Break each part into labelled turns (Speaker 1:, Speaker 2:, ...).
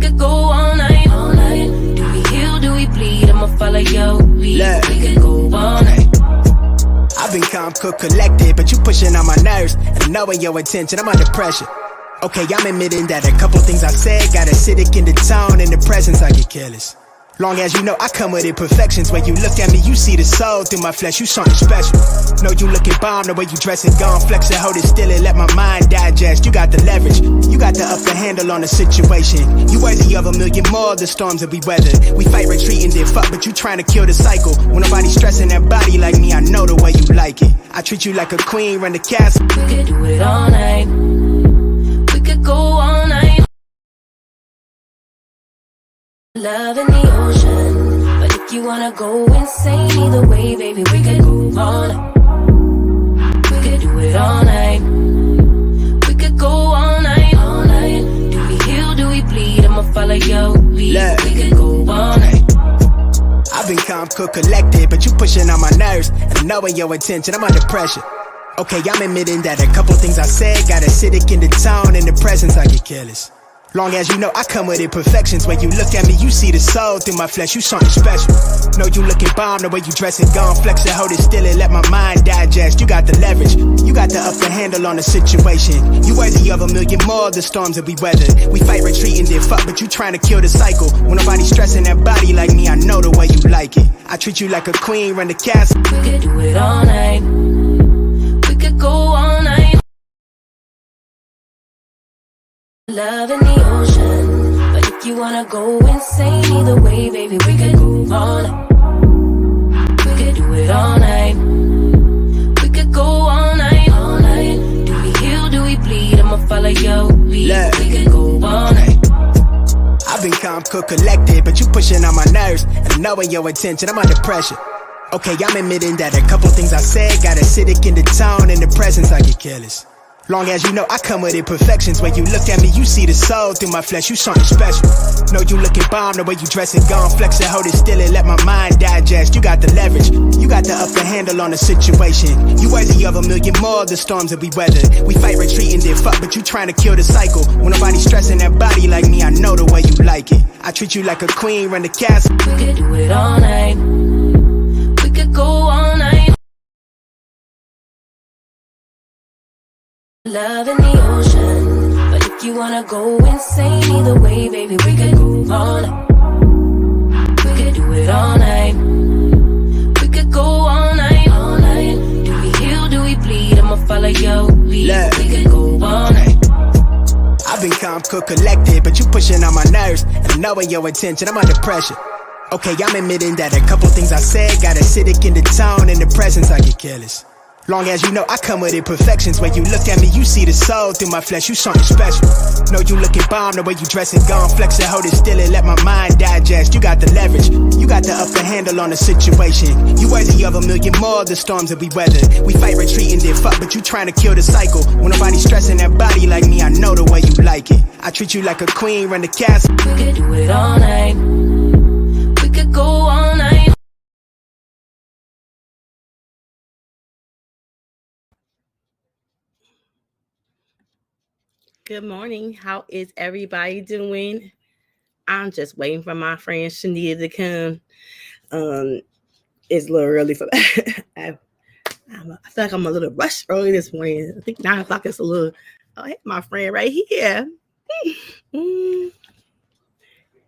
Speaker 1: could go all night, all night. Do we heal, do we bleed? I'ma follow your lead. We could go all night.
Speaker 2: I've been calm, cool, collected, but you pushing on my nerves. And knowing your intention, I'm under pressure. Okay, I'm admitting that a couple things I said got acidic in the tone. In the presence, I get careless. Long as you know I come with imperfections. When you look at me, you see the soul through my flesh. You something special. Know you looking bomb, the way you dressing, gone flex and hold it still and let my mind digest. You got the leverage, you got the upper handle on the situation. You worthy of a million more of the storms that we weathered. We fight retreating, then fuck, but you trying to kill the cycle. When nobody stressing that body like me, I know the way you like it. I treat you like a queen, run the castle.
Speaker 1: We could do it all night. We could go all night. Love in the ocean, but if you wanna go insane, either way, baby, we could go all night. We could do it all night. We could go all night, all night. Do we heal, do we bleed? I'ma follow your lead. We could go all night.
Speaker 2: I've been calm, cool, collected, but you pushing on my nerves. And knowing your intention, I'm under pressure. Okay, I'm admitting that a couple things I said got acidic in the tone. In the presence, I get careless. Long as you know I come with imperfections. When you look at me, you see the soul through my flesh. You something special. Know you looking bomb, the way you dressing, gone flex and hold it still and let my mind digest. You got the leverage, you got the upper handle on the situation. You worthy of a million more of the storms that we weathered. We fight retreating, then fuck, but you trying to kill the cycle. When nobody stressing that body like me, I know the way you like it. I treat you like a queen, run the castle.
Speaker 1: We could do it all night. We could go all night. Love in the ocean, but if you wanna go insane, either way, baby, we could go all night. We could do it all night. We could go all night, all night. Do we heal, do we bleed? I'ma follow your lead. We could go all night.
Speaker 2: I've been calm, cool, collected, but you pushing on my nerves. And knowing your intention, I'm under pressure. Okay, I'm admitting that a couple things I said got acidic in the tone. In the presence, I get careless. Long as you know I come with imperfections. When you look at me, you see the soul through my flesh. You something special. Know you looking bomb, the way you dressing, gone flex and hold it still and let my mind digest. You got the leverage, you got the upper handle on the situation. You worthy of a million more of the storms that we weathered. We fight retreating, then fuck, but you trying to kill the cycle. When nobody stressing that body like me, I know the way you like it. I treat you like a queen, run the castle.
Speaker 1: We could do it all night. We could go all night. Love in the ocean, but if you wanna go insane, either way, baby, we could go all night. We could do it all night. We could go all night, all night. Do we heal, do we bleed? I'ma follow your lead. We could go all night.
Speaker 2: I've been calm, cool, collected, but you pushing on my nerves. And knowing your intention, I'm under pressure. Okay, I'm admitting that a couple things I said got acidic in the tone. In the presence, I get careless. Long as you know I come with imperfections. When you look at me, you see the soul through my flesh. You something special. Know you looking bomb, the way you dressing, gone flex and hold it still and let my mind digest. You got the leverage, you got the upper handle on the situation. You worthy of a million more of the storms that we weathered. We fight retreating, then fuck, but you trying to kill the cycle. When nobody stressing that body like me, I know the way you like it. I treat you like a queen, run the castle.
Speaker 1: We could do it all night. We could go all night.
Speaker 3: Good morning. How is everybody doing? I'm just waiting for my friend Shanita to come. It's a little early for I feel like I'm a little rushed early this morning. I think 9 o'clock is a little. Oh, hey, my friend right here.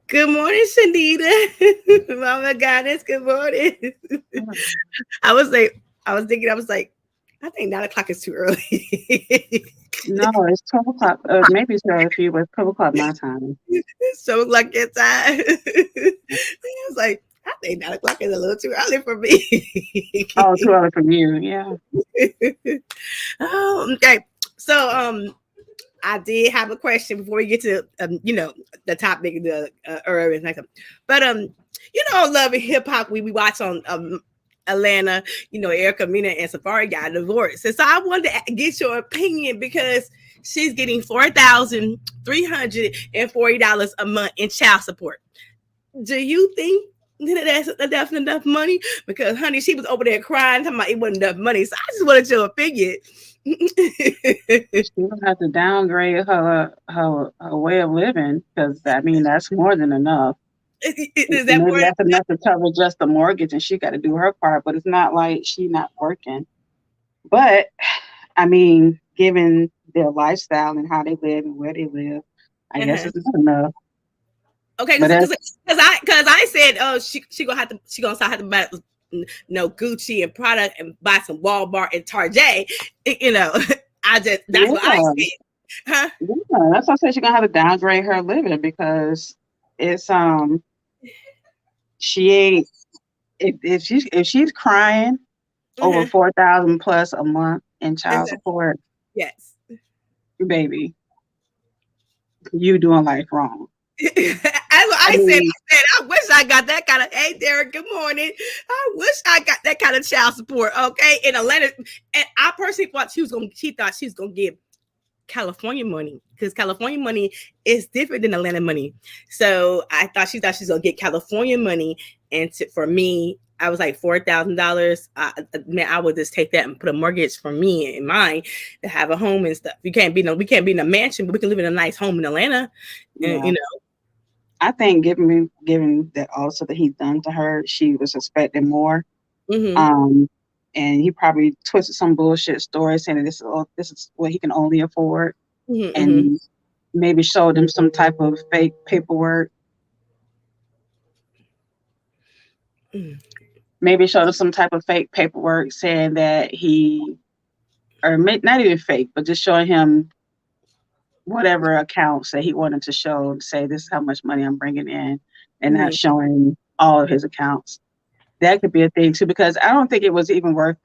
Speaker 3: Good morning, Shanita. Mama Goddess, good morning. I was thinking, I think 9 o'clock is too early.
Speaker 4: No, it's 12 o'clock. Maybe it's early for you, but it's 12 o'clock my time.
Speaker 3: So like your time. I was like, I think 9 o'clock is a little too early for me.
Speaker 4: Oh, too early for you, yeah.
Speaker 3: Okay. So I did have a question before we get to the topic, the urban like, but Love and Hip Hop we watch on Atlanta, Erica Mena and Safari got divorced. And so I wanted to get your opinion because she's getting $4,340 a month in child support. Do you think that's enough money? Because, honey, she was over there crying, talking about it wasn't enough money. So I just wanted your opinion.
Speaker 4: She gonna have to downgrade her way of living because I mean that's more than enough.
Speaker 3: Is that
Speaker 4: Maybe
Speaker 3: more?
Speaker 4: that's enough to cover just the mortgage, and she got to do her part. But it's not like she not working. But I mean, given their lifestyle and how they live and where they live, I guess
Speaker 3: Uh-huh.
Speaker 4: it's not enough.
Speaker 3: Okay,
Speaker 4: But
Speaker 3: because
Speaker 4: that's
Speaker 3: I said, oh, she gonna start have to buy no Gucci and product and buy some Walmart and Target. You know, that's what I
Speaker 4: yeah,
Speaker 3: said, huh?
Speaker 4: yeah. That's why I said she's gonna have to downgrade her living because it's she ain't if she's crying over
Speaker 3: Uh-huh.
Speaker 4: 4,000 plus a month in child
Speaker 3: Uh-huh.
Speaker 4: support,
Speaker 3: Yes.
Speaker 4: baby, you doing life wrong.
Speaker 3: That's what
Speaker 4: I
Speaker 3: I said.
Speaker 4: mean,
Speaker 3: I wish I got that kind of. Hey, Derek. Good morning. I wish I got that kind of child support. Okay, in Atlanta, and I personally thought she was gonna. She thought she was gonna give California money because California money is different than Atlanta money. So I thought she was gonna get California money, and for me, I was like $4,000. Man, I would just take that and put a mortgage for me and mine to have a home and stuff. We can't be in a mansion, but we can live in a nice home in Atlanta, and
Speaker 4: yeah. I think given that also that he's done to her, she was expecting more.
Speaker 3: Mm-hmm.
Speaker 4: Um, and he probably twisted some bullshit story saying that this is what he can only afford,
Speaker 3: Mm-hmm.
Speaker 4: and maybe showed him some type of fake paperwork.
Speaker 3: Mm-hmm.
Speaker 4: Maybe showed him some type of fake paperwork saying that not even fake, but just showing him whatever accounts that he wanted to show, say this is how much money I'm bringing in, and not showing all of his accounts. That could be a thing too, because I don't think it was even worth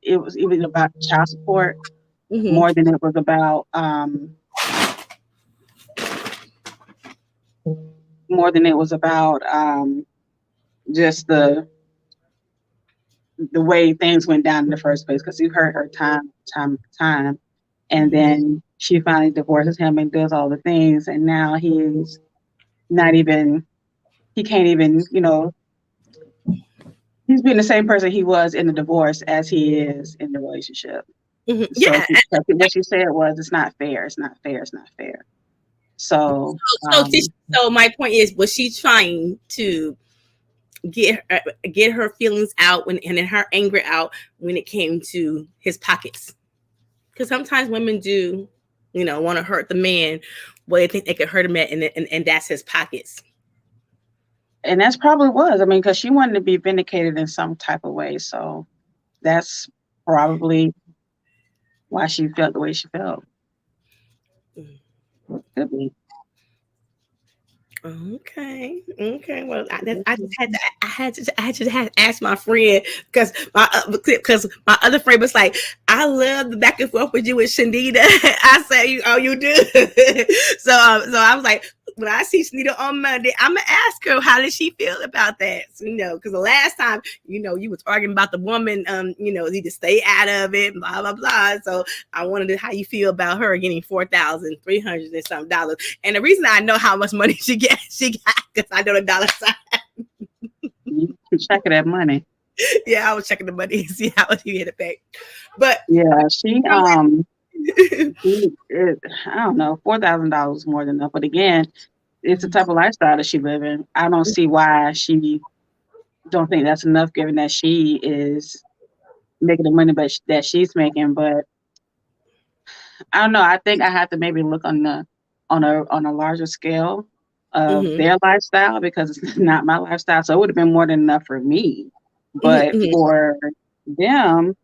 Speaker 4: it was even about child support
Speaker 3: Mm-hmm.
Speaker 4: more than it was about just the way things went down in the first place, because you heard her time, and then she finally divorces him and does all the things, and now he's not even he can't even he's being the same person he was in the divorce as he is in the relationship.
Speaker 3: Mm-hmm.
Speaker 4: So
Speaker 3: Yeah.
Speaker 4: what she said was, it's not fair, it's not fair, it's not fair. So
Speaker 3: So, so my point is, was she trying to get her feelings out and then her anger out when it came to his pockets? Because sometimes women do, want to hurt the man where they think they could hurt him at, and that's his pockets.
Speaker 4: and that's probably was, I mean, because she wanted to be vindicated in some type of way. So that's probably why she felt the way she felt. Could be.
Speaker 3: Okay. Okay. Well, I just had to. I had to ask my friend because my other friend was like, "I love the back and forth with you and Shanita." I said, you do." So I was like, when I see Shanita on Monday, I'm gonna ask her how did she feel about that. So, because the last time, you was arguing about the woman, need to stay out of it, blah blah blah. So I wanted to how you feel about her getting $4,300 and some dollars. And the reason I know how much money she got because I know the dollar sign.
Speaker 4: You keep checking that money.
Speaker 3: Yeah, I was checking the money and see how much he had to pay. But
Speaker 4: Yeah, I don't know, $4,000 more than enough. But again, it's the type of lifestyle that she living. I don't see why she don't think that's enough, given that she is making the money that she's making. But I don't know. I think I have to maybe look on a larger scale of
Speaker 3: mm-hmm,
Speaker 4: their lifestyle, because it's not my lifestyle. So it would have been more than enough for me. But
Speaker 3: mm-hmm,
Speaker 4: for them,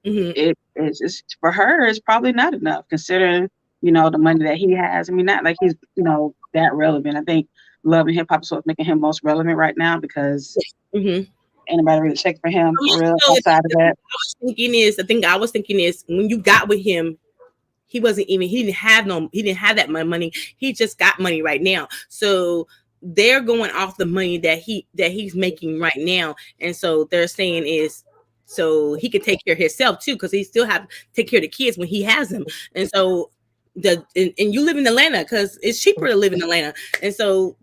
Speaker 3: mm-hmm.
Speaker 4: it's for her, it's probably not enough, considering the money that he has. I mean, not like he's that relevant. I think Love and Hip Hop is what's making him most relevant right now, because
Speaker 3: Mm-hmm.
Speaker 4: ain't nobody really checking for him for real
Speaker 3: So
Speaker 4: outside of that.
Speaker 3: the thing I was thinking is when you got with him, he didn't have that money. He just got money right now. So they're going off the money that he's making right now. And so they're saying is so he can take care of himself too, because he still have to take care of the kids when he has them. And so and you live in Atlanta because it's cheaper to live in Atlanta. And so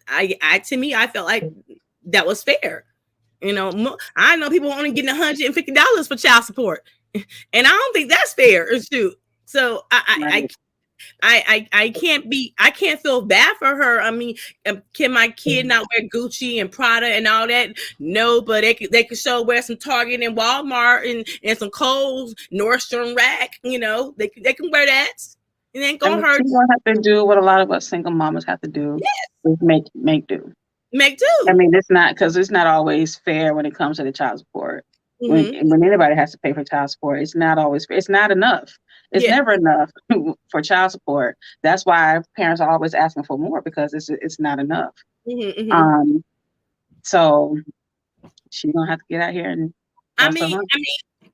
Speaker 3: to me, I felt like that was fair. I know people only getting $150 for child support. And I don't think that's fair. Shoot. So
Speaker 4: Right.
Speaker 3: I can't feel bad for her. I mean, can my kid not wear Gucci and Prada and all that? No, but they could show wear some Target and Walmart and some Kohl's, Nordstrom Rack. You know, they can wear that. It ain't
Speaker 4: I
Speaker 3: gonna
Speaker 4: mean,
Speaker 3: hurt.
Speaker 4: she's gonna have to do what a lot of us single mamas have to do,
Speaker 3: Yes,
Speaker 4: is make do.
Speaker 3: make
Speaker 4: I
Speaker 3: do.
Speaker 4: mean, it's not because it's not always fair when it comes to the child support.
Speaker 3: Mm-hmm.
Speaker 4: When anybody has to pay for child support, it's not always fair. It's not enough. It's
Speaker 3: Yeah.
Speaker 4: never enough for child support. That's why parents are always asking for more because it's not enough.
Speaker 3: Mm-hmm, mm-hmm.
Speaker 4: So she's gonna have to get out here and bust her hump.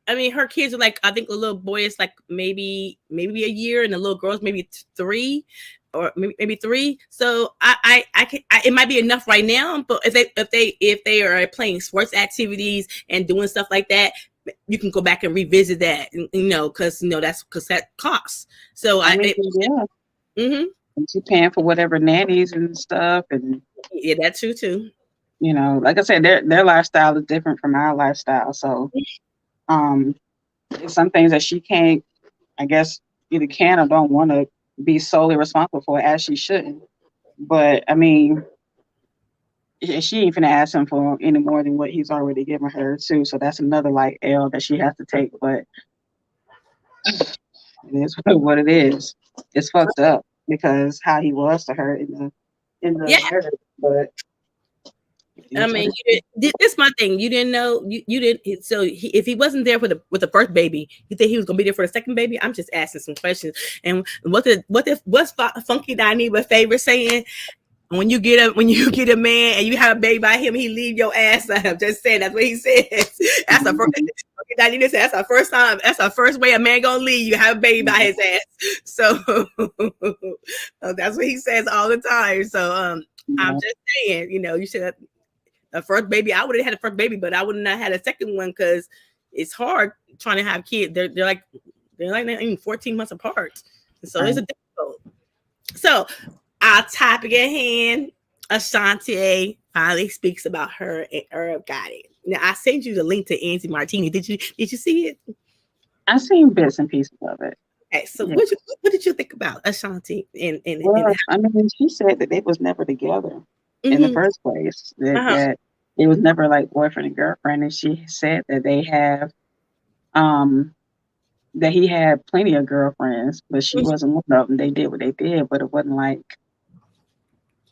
Speaker 3: I mean, her kids are like, I think the little boy is like maybe a year, and the little girl's maybe 3, or maybe 3. So it might be enough right now, but if they are playing sports activities and doing stuff like that, you can go back and revisit that, because because that costs. So
Speaker 4: I mean, yeah.
Speaker 3: Mm-hmm.
Speaker 4: And she's paying for whatever nannies and stuff, and
Speaker 3: Yeah, that's true too.
Speaker 4: like I said, their lifestyle is different from our lifestyle. So, it's some things that she can't, I guess, either can or don't want to be solely responsible for, as she shouldn't. But I mean, she ain't finna ask him for any more than what he's already given her too. So that's another like L that she has to take. But it is what it is. It's fucked up because how he was to her in the
Speaker 3: Yeah.
Speaker 4: marriage. But
Speaker 3: I mean, this is my thing. You didn't know you didn't. So if he wasn't there with the first baby, you think he was gonna be there for the second baby? I'm just asking some questions. And what's Funky Dineva favorite saying? When you get a man and you have a baby by him, he leave your ass up. Just saying, that's what he says. That's the first. That's our first time. That's our first way a man gonna leave. You have a baby by his ass. So that's what he says all the time. So I'm just saying, you should. The first baby, I would have had a first baby, but I would not have had a second one because it's hard trying to have kids. They're like 14 months apart, so it's a difficult. So our topic at hand, Ashanti finally speaks about her and Irv Gotti. Now I sent you the link to Auntie Martini. Did you see it?
Speaker 4: I seen bits and pieces of it.
Speaker 3: Okay, so what did you think about Ashanti?
Speaker 4: Well, I mean, she said that they was never together in the first place. That it was never like boyfriend and girlfriend, and she said that they have, that he had plenty of girlfriends, but she wasn't one of them. They did what they did, but it wasn't like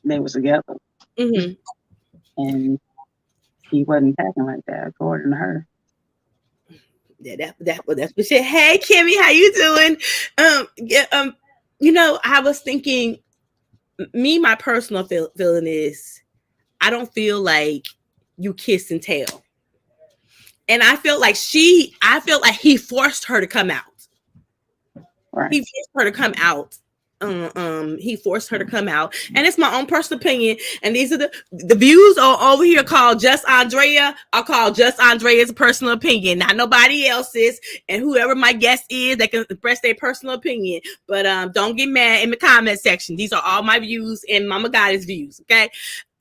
Speaker 4: they was together. And he wasn't acting like that, according to her.
Speaker 3: Yeah, that's what she. Hey, Kimmy, how you doing? I was thinking. My personal feeling is, I don't feel like you kiss and tell, and I felt like he forced her to come out.
Speaker 4: Right.
Speaker 3: He forced her to come out. He forced her to come out, and it's my own personal opinion. And these are the views are over here called Just Andrea. I'll call Just Andrea's personal opinion, not nobody else's. And whoever my guest is, they can express their personal opinion. But don't get mad in the comment section. These are all my views and Mama Gotti's views. Okay,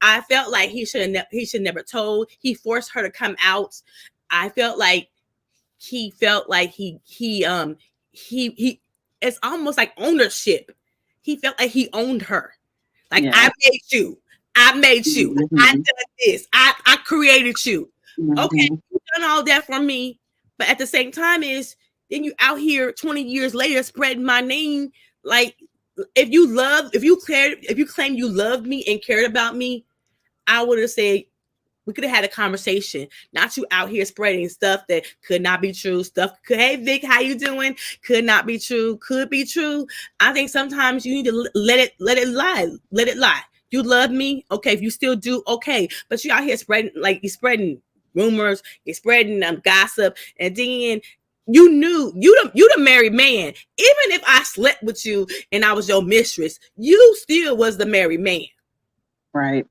Speaker 3: I felt like he should never told. He forced her to come out. I felt like he it's almost like ownership. He felt like he owned her. Like, yeah. I made you. I did this. I created you. Okay, you've done all that for me. But at the same time then you out here 20 years later spreading my name. Like, if you claim you loved me and cared about me, I would have said, we could have had a conversation, not you out here spreading stuff that could not be true. Hey Vic, how you doing? Could not be true. Could be true. I think sometimes you need to let it lie. Let it lie. You love me, okay? If you still do, okay. But you out here you're spreading rumors, you're spreading gossip, and then you knew you the married man. Even if I slept with you and I was your mistress, you still was the married man,
Speaker 4: right?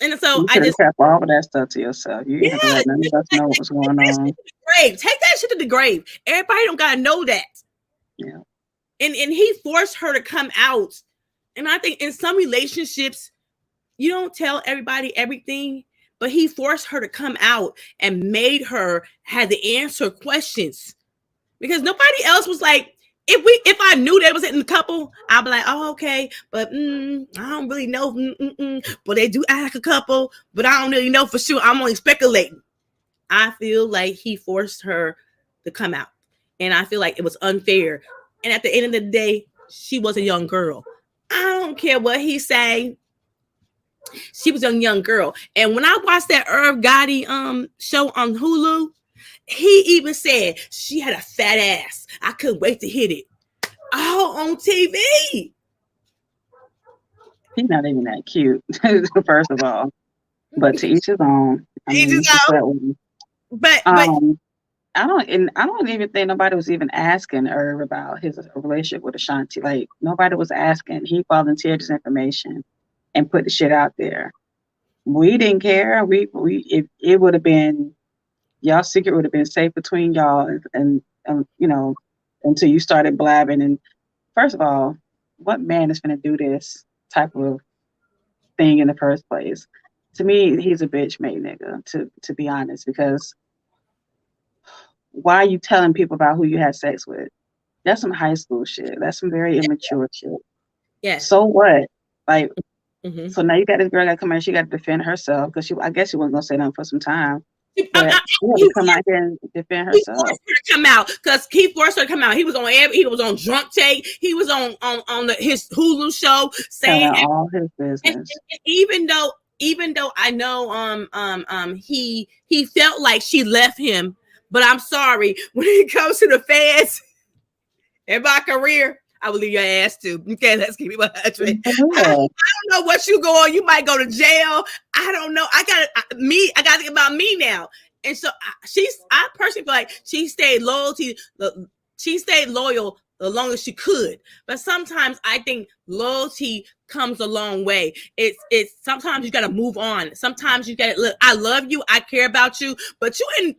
Speaker 3: And so
Speaker 4: you
Speaker 3: I just
Speaker 4: kept all of that stuff to yourself. You didn't have to let none of us know what was going on.
Speaker 3: Grave. Take that shit to the grave. Everybody don't gotta know that.
Speaker 4: Yeah.
Speaker 3: And he forced her to come out. And I think in some relationships, you don't tell everybody everything, but he forced her to come out and made her had to answer questions. because nobody else was like, if I knew they was in the couple, I'd be like, oh, okay, but I don't really know, but they do act like a couple, but I don't really know for sure. I'm only speculating. I feel like he forced her to come out, and I feel like it was unfair. And at the end of the day, she was a young girl. I don't care what he say. She was a young girl, and when I watched that Irv Gotti show on Hulu, he even said she had a fat ass. I couldn't wait to hit it. All on TV.
Speaker 4: He's not even that cute, first of all. But to each his own. I mean,
Speaker 3: but
Speaker 4: I don't even think nobody was even asking Irv about his relationship with Ashanti. Like, nobody was asking. He volunteered his information and put the shit out there. We didn't care. If it would have been, y'all secret would have been safe between y'all, and you know, until you started blabbing. And first of all, what man is going to do this type of thing in the first place? To me, he's a bitch made nigga, to be honest, because why are you telling people about who you had sex with? That's some high school shit. That's some very immature shit.
Speaker 3: Yeah.
Speaker 4: So what? Like, so now you got this girl that come out, she got to defend herself, because I guess she wasn't gonna say nothing for some time. But she had to come out here and defend herself.
Speaker 3: He forced her to come out, because he forced her to come out. He was on Drunk Take. He was on his Hulu show saying
Speaker 4: all his business.
Speaker 3: And even though I know he felt like she left him, but I'm sorry, when it comes to the fans in my career, I will leave your ass too. Okay, let's keep it 100. I don't know what you go on. You might go to jail. I don't know. I got to think about me now. And so I personally feel like she stayed loyal the longest she could. But sometimes I think loyalty comes a long way. It's sometimes you got to move on. Sometimes you got to look. I love you. I care about you. But you in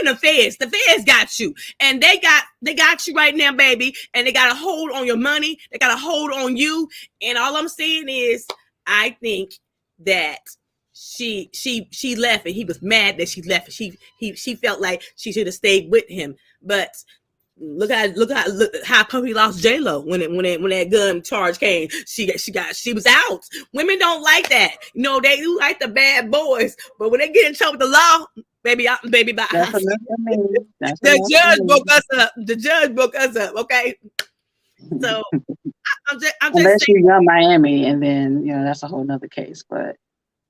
Speaker 3: the feds. The feds got you, and they got you right now, baby. And they got a hold on your money. They got a hold on you. And all I'm saying is, I think that she left, and he was mad that she left. She felt like she should have stayed with him, but. Look how Puppy lost J-Lo when that gun charge came. She was out. Women don't like that. You know, they do like the bad boys, but when they get in trouble with the law, baby, bye. The judge broke us up. The judge broke us up. Okay, so I'm just
Speaker 4: unless you're Young Miami, and then that's a whole nother case. But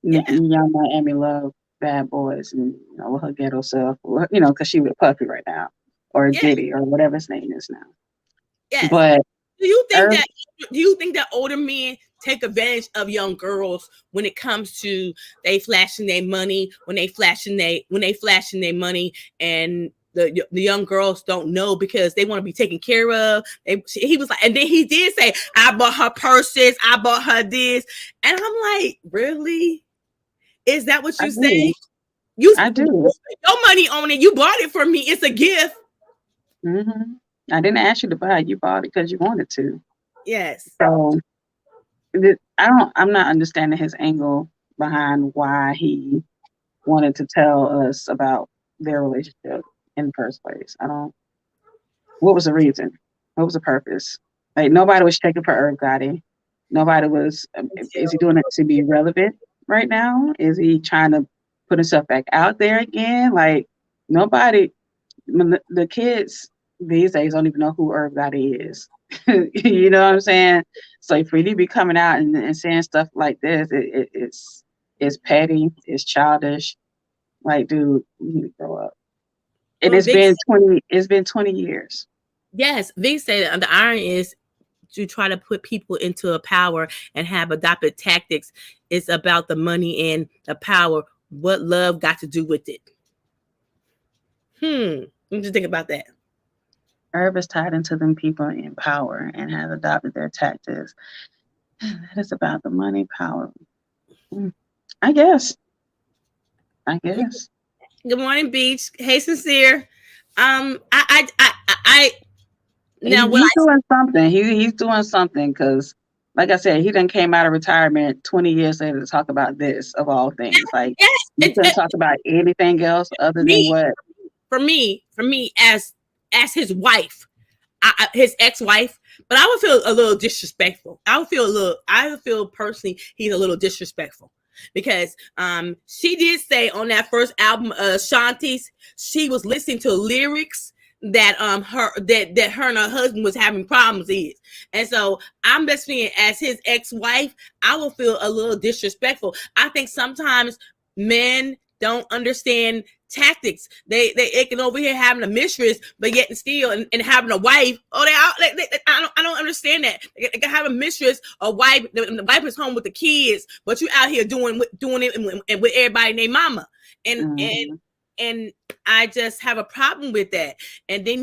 Speaker 4: Young Miami love bad boys, and with her ghetto self, because she with Puffy right now. Or Diddy, or whatever his name is now.
Speaker 3: Yes.
Speaker 4: But
Speaker 3: do you think that older men take advantage of young girls when it comes to they flashing their money, when they flashing their money, and the young girls don't know because they want to be taken care of? He was like, and then he did say, I bought her purses, I bought her this, and I'm like, really? Is that what you say?
Speaker 4: I do.
Speaker 3: Your money on it. You bought it for me. It's a gift.
Speaker 4: Mm-hmm. I didn't ask you to buy it. You bought it because you wanted to.
Speaker 3: Yes.
Speaker 4: So I'm not understanding his angle behind why he wanted to tell us about their relationship in the first place. What was the reason? What was the purpose? Like, nobody was checking for Irv Gotti. Nobody was. Is he doing it to be relevant right now? Is he trying to put himself back out there again? Like, nobody. The kids these days don't even know who Irv Gotti is. You know what I'm saying? So for you to be coming out and saying stuff like this, it's petty, it's childish. Like, dude, you need to grow up. And it's been 20 years.
Speaker 3: Yes, they say that the iron is to try to put people into a power and have adopted tactics. It's about the money and the power. What love got to do with it? What do you think about that?
Speaker 4: Irv is tied into them people in power and has adopted their tactics. That is about the money, power. I guess.
Speaker 3: Good morning, Beach. Hey, Sincere. Now
Speaker 4: he's doing something. He's doing something, because, like I said, he done came out of retirement 20 years later to talk about this, of all things. Like, he couldn't talk about anything else other than what.
Speaker 3: For me, as as his wife, his ex-wife, but I would feel a little disrespectful. I would feel personally he's a little disrespectful because she did say on that first album, Ashanti's, she was listening to lyrics that her and her husband was having problems with. And so I'm just feeling as his ex-wife, I will feel a little disrespectful. I think sometimes men don't understand tactics. They can over here having a mistress, but yet and still and having a wife. Oh, I don't understand that. They can have a mistress, a wife. The wife is home with the kids, but you out here doing it with everybody and their mama. And I just have a problem with that. And then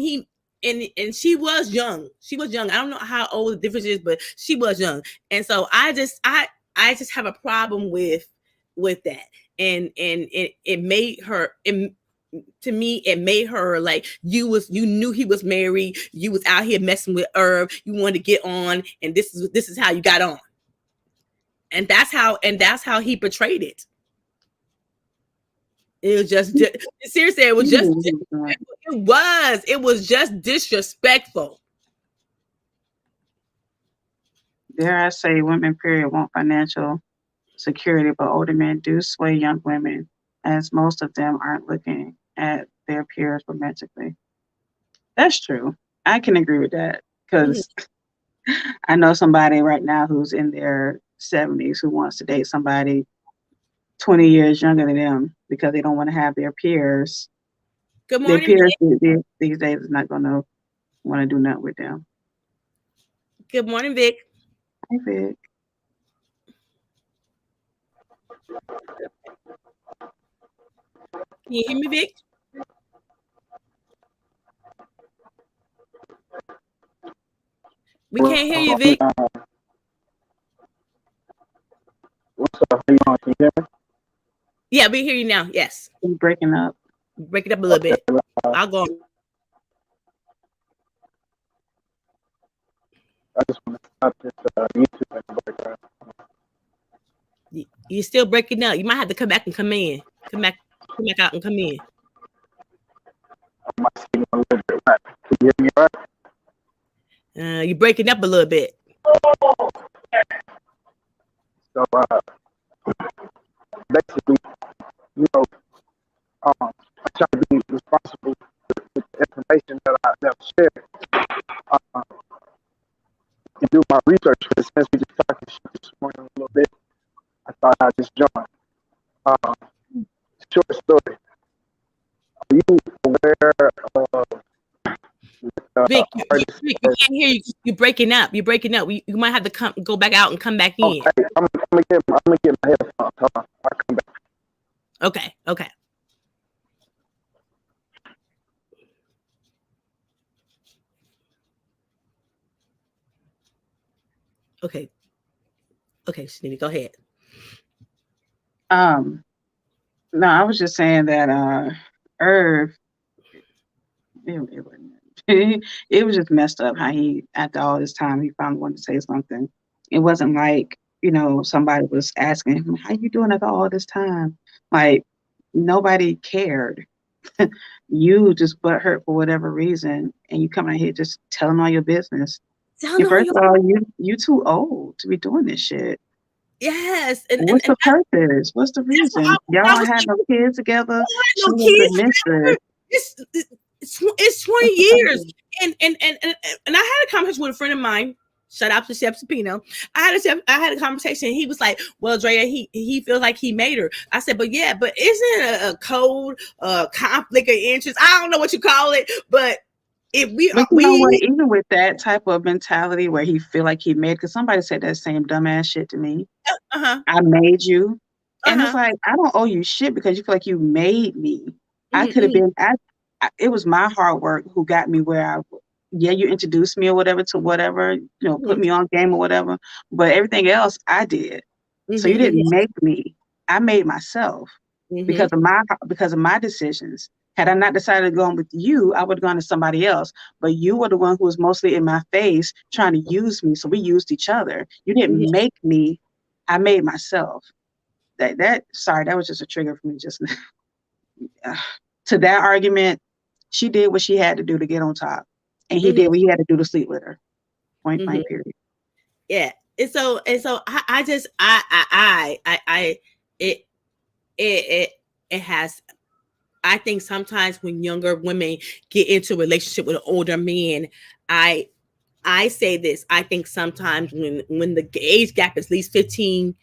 Speaker 3: and she was young. She was young. I don't know how old the difference is, but she was young. And so I just have a problem with that. And it made her, to me, it made her like you knew he was married, you was out here messing with Irv, you wanted to get on, and this is how you got on. And that's how he portrayed it. It was just seriously, it was just disrespectful.
Speaker 4: Dare I say, women, period, want financial security, but older men do sway young women, as most of them aren't looking at their peers romantically. That's true. I can agree with that because I know somebody right now who's in their 70s who wants to date somebody 20 years younger than them because they don't want to have their peers.
Speaker 3: Good morning.
Speaker 4: Their peers these days is not going to want to do nothing with them.
Speaker 3: Good morning, Vic.
Speaker 4: Hi, Vic.
Speaker 3: Can you hear me, Vic? We can't hear you, Vic.
Speaker 5: What's up? How you on? Can you hear me?
Speaker 3: Yeah, we hear you now. Yes.
Speaker 4: You're breaking up.
Speaker 3: Break it up a little bit. I'll go.
Speaker 5: I just want to stop this YouTube in the background.
Speaker 3: You're still breaking up. You might have to come back and come in. Come back out and come in.
Speaker 5: I might see you a little bit right. Can you hear me right?
Speaker 3: You're breaking up a little bit.
Speaker 5: So basically, you know, I try to be responsible with the information that I share. To do my research, because since we just talking shit this morning a little bit, I thought I'd just join. Short story. Are you aware of
Speaker 3: Vic, we can't hear you. You're breaking up. You might have to go back out and come back in.
Speaker 5: Okay, I'm gonna get my headphones. Hold on, I'll come back.
Speaker 3: Okay. Okay, Shanita, go ahead.
Speaker 4: No, I was just saying that Irv, it was just messed up how he, after all this time, he finally wanted to say something. It wasn't like, somebody was asking him, how you doing after all this time? Like, nobody cared. You just butt hurt for whatever reason, and you come out here just telling all your business. First of all, you too old to be doing this shit.
Speaker 3: Yes.
Speaker 4: What's the purpose? What's the reason? Y'all don't have no kids together.
Speaker 3: No kids. It's 20 years. And I had a conversation with a friend of mine. Shout out to Chef Sapino. I had a conversation. He was like, "Well, Drea, he feels like he made her." I said, "But isn't it a code, conflict of interest? I don't know what you call it, but if we
Speaker 4: even with that type of mentality where he feel like he made, because somebody said that same dumbass shit to me. I made you, and it's like I don't owe you shit because you feel like you made me. I could have been. It was my hard work who got me where you introduced me or whatever to whatever, put me on game or whatever. But everything else I did. So you didn't make me. I made myself because of my decisions. Had I not decided to go on with you, I would have gone to somebody else. But you were the one who was mostly in my face trying to use me. So we used each other. You didn't make me. I made myself. Sorry, that was just a trigger for me just now. To that argument, she did what she had to do to get on top, and he
Speaker 3: Mhm,
Speaker 4: did what he had to do to sleep with her. Point
Speaker 3: mhm.
Speaker 4: blank. Period.
Speaker 3: Yeah. And so I just I it it it has. I think sometimes when younger women get into a relationship with an older man, I I say this. I think sometimes when the age gap is at least 15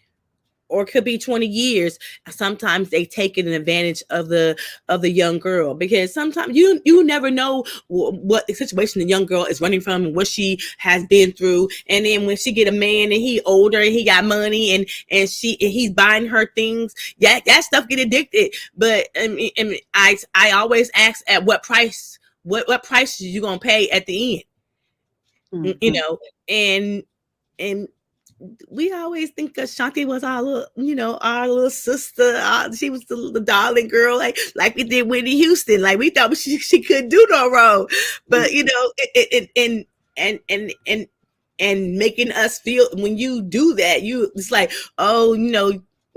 Speaker 3: or it could be 20 years, sometimes they take an advantage of the young girl, because sometimes you never know what the situation the young girl is running from and what she has been through. And then when she get a man and he older and he got money and he's buying her things, that stuff get addicted. But I always ask, at what price, what price are you gonna pay at the end? You
Speaker 4: Hmm.
Speaker 3: know. And and we always think Ashanti was our little, our little sister. She was the darling girl, like we did Whitney Houston. Like we thought she couldn't do no wrong, but and making us feel, when you do that, it's like, oh,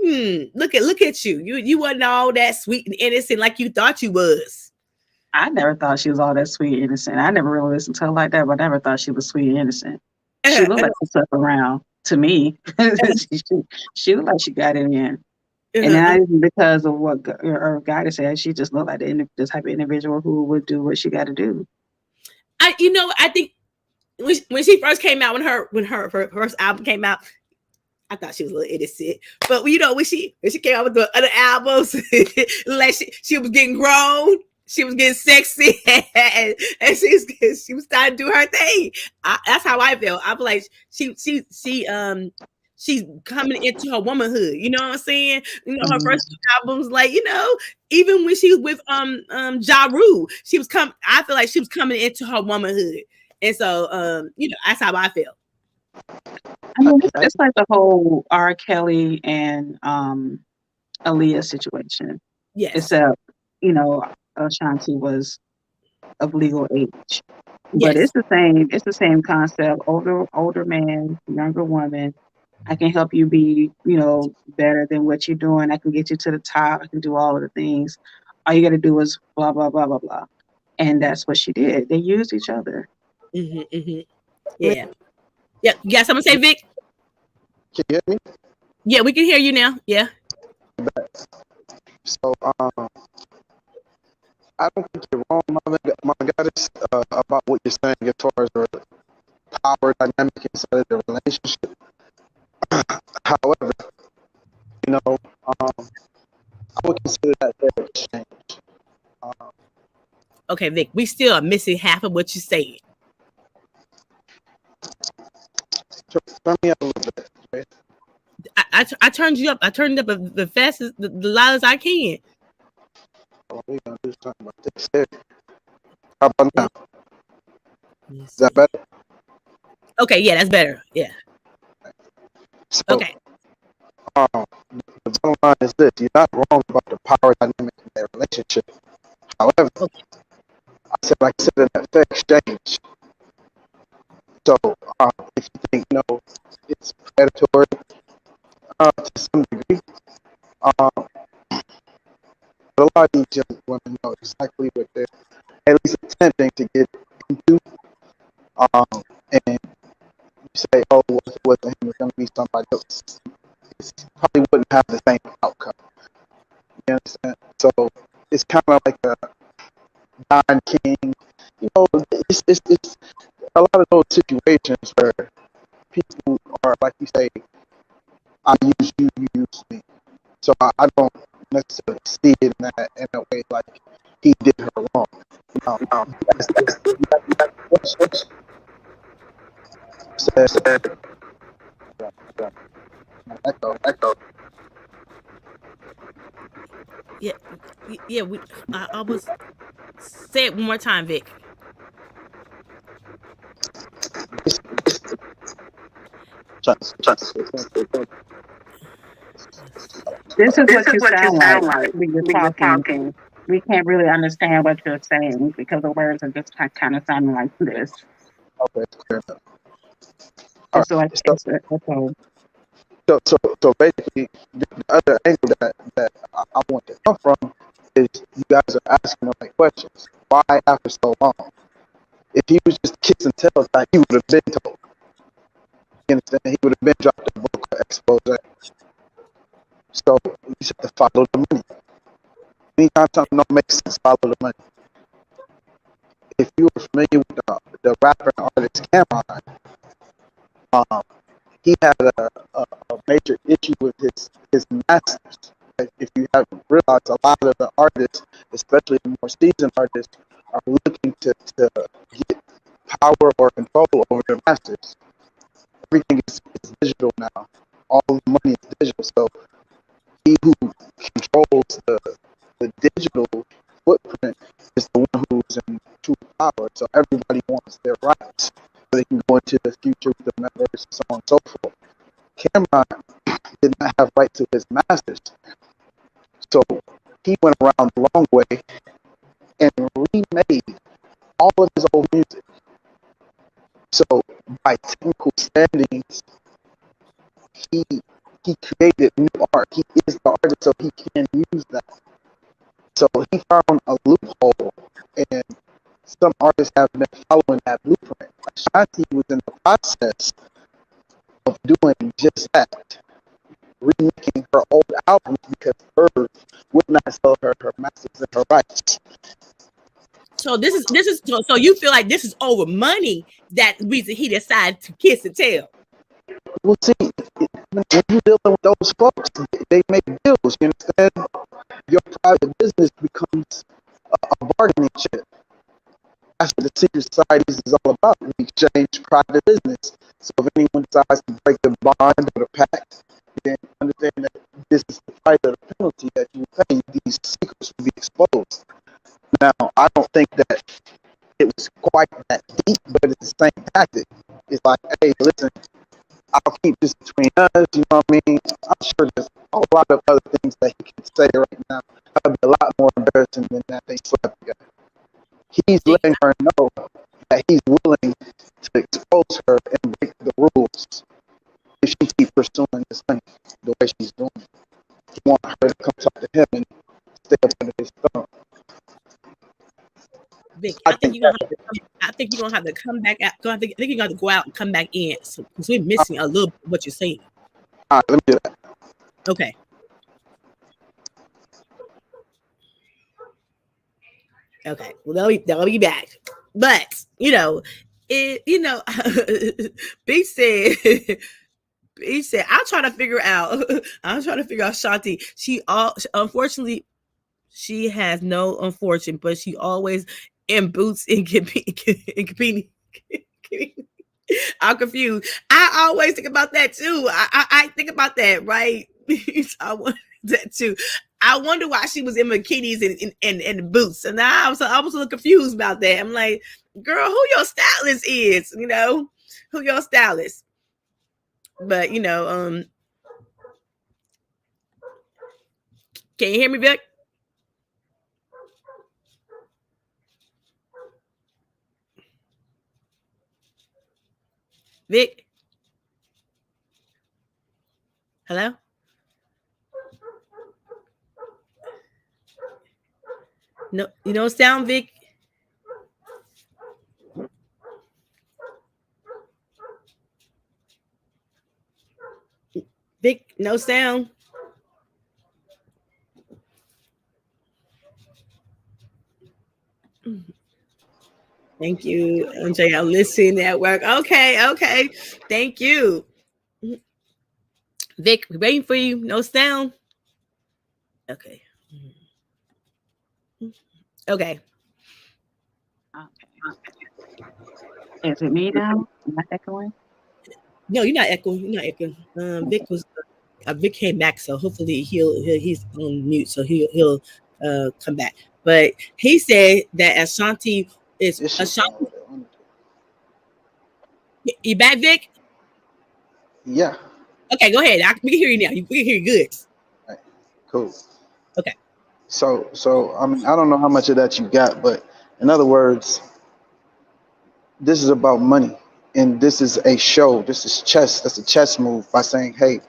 Speaker 3: look at you. You wasn't all that sweet and innocent like you thought you was.
Speaker 4: I never thought she was all that sweet and innocent. I never really listened to her like that, but I never thought she was sweet and innocent. She looked like she took around to me. she, she looked like she got it in. And not even because of what her guy said, she just looked like the type of individual who would do what she got to do.
Speaker 3: I think when she first came out, when her first album came out, I thought she was a little innocent. But when she came out with the other albums, like she was getting grown, she was getting sexy, and she was starting to do her thing. That's how I feel. I feel like she's coming into her womanhood. You know what I'm saying? Her
Speaker 4: Mhm.
Speaker 3: first albums, like, even when she was with Ja Rule, I feel like she was coming into her womanhood. And so that's how I feel.
Speaker 4: I mean, it's like the whole R. Kelly and Aaliyah situation,
Speaker 3: Yes.
Speaker 4: except, Ashanti was of legal age. But
Speaker 3: Yes.
Speaker 4: it's the same concept. Older man, younger woman. I can help you be, better than what you're doing. I can get you to the top. I can do all of the things. All you got to do is blah blah blah blah blah. And that's what she did. They used each other.
Speaker 3: Yeah. Yeah. You got something to say, Vic?
Speaker 5: Can you hear me?
Speaker 3: Yeah, we can hear you now. Yeah.
Speaker 5: So, I don't think you're wrong, my goddess, about what you're saying as far as the power dynamic inside of the relationship. However, I would consider that fair exchange. Um,
Speaker 3: Okay, Vic, we still are missing half of what you said.
Speaker 5: Turn me up a little bit, right?
Speaker 3: I turned you up. I turned up the fastest, the loud as I can.
Speaker 5: We're gonna do something about this here. How about now? Is
Speaker 3: See.
Speaker 5: that better?
Speaker 3: Okay, yeah, that's better. Yeah.
Speaker 5: So,
Speaker 3: Okay.
Speaker 5: the bottom line is this: you're not wrong about the power dynamic in their relationship. However,
Speaker 3: Okay.
Speaker 5: I consider that fair exchange. So, if you think it's predatory to some degree, but a lot of these young women know exactly what they're at least attempting to get into, and you say, "Oh, if it wasn't him, it's going to be somebody else." It probably wouldn't have the same outcome. You understand? So it's kind of like a Don King. It's a lot of those situations where people are, like you say, I use you, you use me. So I don't necessarily see it in a way like he did her wrong. No, that's said. Echo.
Speaker 3: Yeah. Yeah. I was say it one more time, Vic.
Speaker 4: This is
Speaker 6: This
Speaker 4: what
Speaker 6: is
Speaker 4: you
Speaker 6: what you
Speaker 4: sound like
Speaker 6: sound like
Speaker 4: when you're
Speaker 6: when you're
Speaker 4: talking.
Speaker 6: talking.
Speaker 4: We can't really understand what you're saying because the words are just kind of sounding like this.
Speaker 5: Okay, it's clear enough. All
Speaker 4: It's like
Speaker 5: right.
Speaker 4: it's a echo.
Speaker 5: So basically, the other angle that I want to come from is you guys are asking the right questions. Why after so long? If he was just kiss and tell that, he would have been told. You understand? He would have been dropped a book or expose. So you just have to follow the money. Anytime something don't make sense, follow the money. If you are familiar with the rapper and artist Cameron, um, he had a major issue with his masters. Like, if you haven't realized, a lot of the artists, especially the more seasoned artists, are looking to get power or control over their masters. Everything is digital now. All the money is digital. So he who controls the digital footprint is the one who's in true power. So everybody wants their rights so they can go into the future with the metaverse and so on and so forth. Cameron did not have right to his masters. So he went around the long way and remade all of his old music. So by technical standings, he created new art. He is the artist, so he can use that. So he found a loophole, and some artists have been following that blueprint. Ashanti was in the process of doing just that, remaking her old albums because Irv would not sell her masters and her rights.
Speaker 3: So this is so you feel like this is over money that reason he decided to kiss and tell.
Speaker 5: Well, see, when you're dealing with those folks, they make deals. You understand? Your private business becomes a bargaining chip. That's what the secret societies is all about. We exchange private business. So if anyone decides to break the bond or the pact, then understand that this is the price of the penalty that you pay. These secrets will be exposed. Now, I don't think that it was quite that deep, but it's the same tactic. It's like, hey, listen, I'll keep this between us, you know what I mean? I'm sure there's a lot of other things that he can say right now. That'll be a lot more embarrassing than that they slept together. He's letting her know that he's willing to expose her and break the rules if she keeps pursuing this money the way she's doing. He wants her to come talk to him and stay up under his thumb.
Speaker 3: Vic, I think you're gonna have to come back out. I think you're gonna have to go out and come back in, because we're missing a little bit of what you're saying.
Speaker 5: All right, let me do that.
Speaker 3: Okay. Okay. Well, they'll be back. But B said. He said, I'm trying to figure out Shanti. Unfortunately, she has no unfortunate, but she always in boots and competing. I'm confused. I always think about that too. I think about that, right? I wonder that too. I wonder why she was in bikinis and boots. And now I was a little confused about that. I'm like, girl, who your stylist is? Who your stylist? But can you hear me, Vic? Vic? Hello? No, you don't sound, Vic. Vic, no sound. Thank you, Andre. I'm listening at work. Okay. Thank you. Vic, we're waiting for you. No sound. Okay. Okay.
Speaker 4: Is it me now? Am I echoing?
Speaker 3: No, you're not echoing. Vic was Vic came back, so hopefully he's on mute, so he'll come back. But he said that Ashanti is Ashanti. You back, Vic?
Speaker 5: Yeah.
Speaker 3: Okay, go ahead. We can hear you now. We can hear you good.
Speaker 5: Right. Cool.
Speaker 3: Okay.
Speaker 5: So I mean, I don't know how much of that you got, but in other words, this is about money, and this is a show. This is chess. That's a chess move by saying, hey,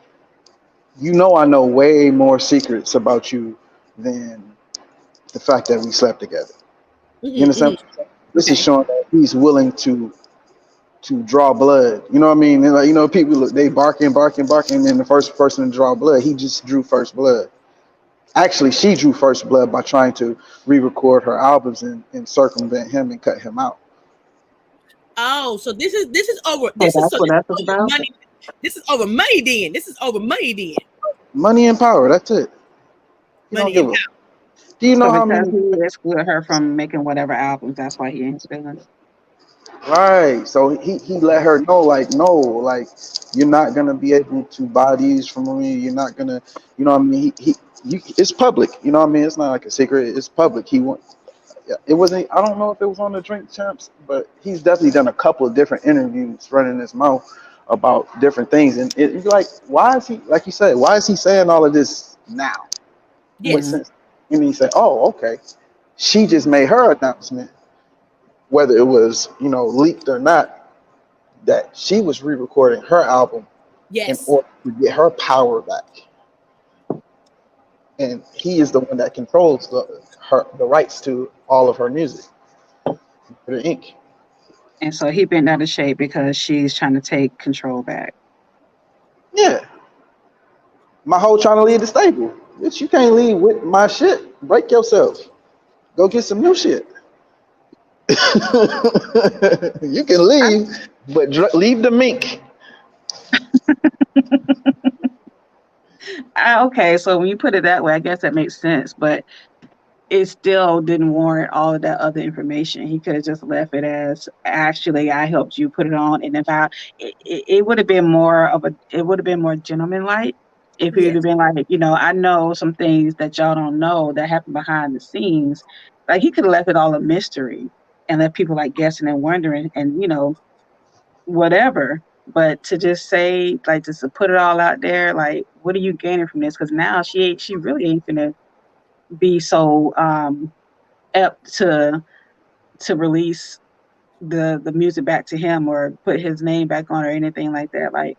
Speaker 5: I know way more secrets about you than the fact that we slept together. You
Speaker 3: Mhm,
Speaker 5: understand?
Speaker 3: mhm.
Speaker 5: This is
Speaker 3: Okay.
Speaker 5: showing that he's willing to draw blood. You know what I mean? And like, people they barking, barking, barking, and the first person to draw blood, he just drew first blood. Actually, she drew first blood by trying to re-record her albums and circumvent him and cut him out.
Speaker 3: Oh, so this is over.
Speaker 4: So
Speaker 3: This is
Speaker 4: that's
Speaker 3: so
Speaker 4: what
Speaker 3: this is
Speaker 4: that was
Speaker 3: over
Speaker 4: about.
Speaker 3: money. This is over money. Then this is over money. Then
Speaker 5: Money and power. That's it. He don't
Speaker 3: money and
Speaker 5: give a.
Speaker 3: power.
Speaker 5: Do you
Speaker 4: So
Speaker 5: know how
Speaker 4: because
Speaker 5: many?
Speaker 4: he excluded her from making whatever albums, that's why he in his feelings.
Speaker 5: Right. So he let her know, like, no, like, you're not gonna be able to buy these from me. You're not gonna, what I mean. It's public. You know what I mean. It's not like a secret. It's public. He want. Yeah, it wasn't. I don't know if it was on the Drink Champs, but he's definitely done a couple of different interviews running his mouth about different things. And it's like, why is he, like you said, why is he saying all of this now? What
Speaker 3: Yes,
Speaker 4: Hmm.
Speaker 5: sense? And he said, oh, okay. She just made her announcement, whether it was leaked or not, that she was re-recording her album in
Speaker 3: yes,
Speaker 5: order to get her power back. And he is the one that controls the rights to all of her music, the ink.
Speaker 4: And so he bent out of shape because she's trying to take control back.
Speaker 5: Yeah. My whole trying to leave the stable. Bitch, you can't leave with my shit. Break yourself. Go get some new shit. You can
Speaker 4: I,
Speaker 5: leave, but leave the mink.
Speaker 4: okay, so when you put it that way, I guess that makes sense. But it still didn't warrant all of that other information. He could have just left it as actually I helped you put it on, and if I, it would have been more of a, it would have been more gentlemanlike if he would
Speaker 3: yes,
Speaker 4: have been like, I know some things that y'all don't know that happen behind the scenes. Like he could have left it all a mystery and let people like guessing and wondering, and whatever. But to just say like just to put it all out there, like what are you gaining from this? Because now she really ain't gonna be so up to release the music back to him or put his name back on or anything like that. Like,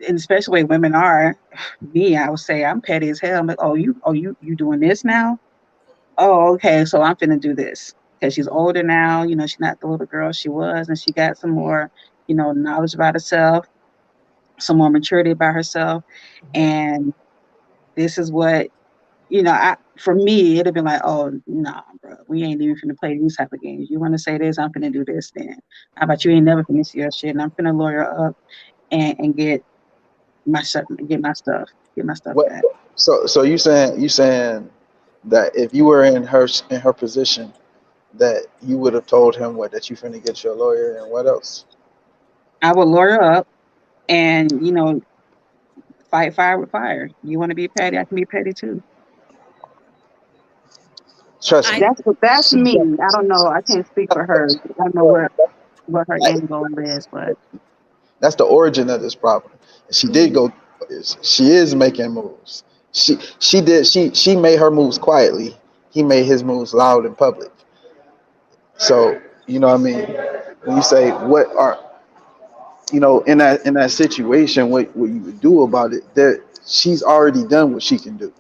Speaker 4: and especially the way women are, me, I would say I'm petty as hell. I'm like, oh, you doing this now? Oh, okay, so I'm finna do this because she's older now. She's not the little girl she was, and she got some more, knowledge about herself, some more maturity about herself, and this is what I for me, it'd have been like, oh nah, bro, we ain't even finna play these type of games. You want to say this, I'm finna do this. Then how about you ain't never finna see your shit, and I'm finna lawyer up and my stuff, get my stuff
Speaker 5: What?
Speaker 4: back.
Speaker 5: So you saying that if you were in her position, that you would have told him what, that you finna get your lawyer and what else?
Speaker 4: I would lawyer up and fight fire with fire. You want to be petty, I can be petty too.
Speaker 5: Trust
Speaker 3: I
Speaker 5: me.
Speaker 4: That's
Speaker 5: She
Speaker 4: me.
Speaker 5: got-
Speaker 4: I don't know. I can't speak for her. I don't know what her end goal is, but
Speaker 5: That's the origin of this problem. She did
Speaker 3: mhm.
Speaker 5: go. She is making moves. She made her moves quietly. He made his moves loud in public. So you know what I mean. When you say what are in that situation, what you would do about it? That she's already done what she can do.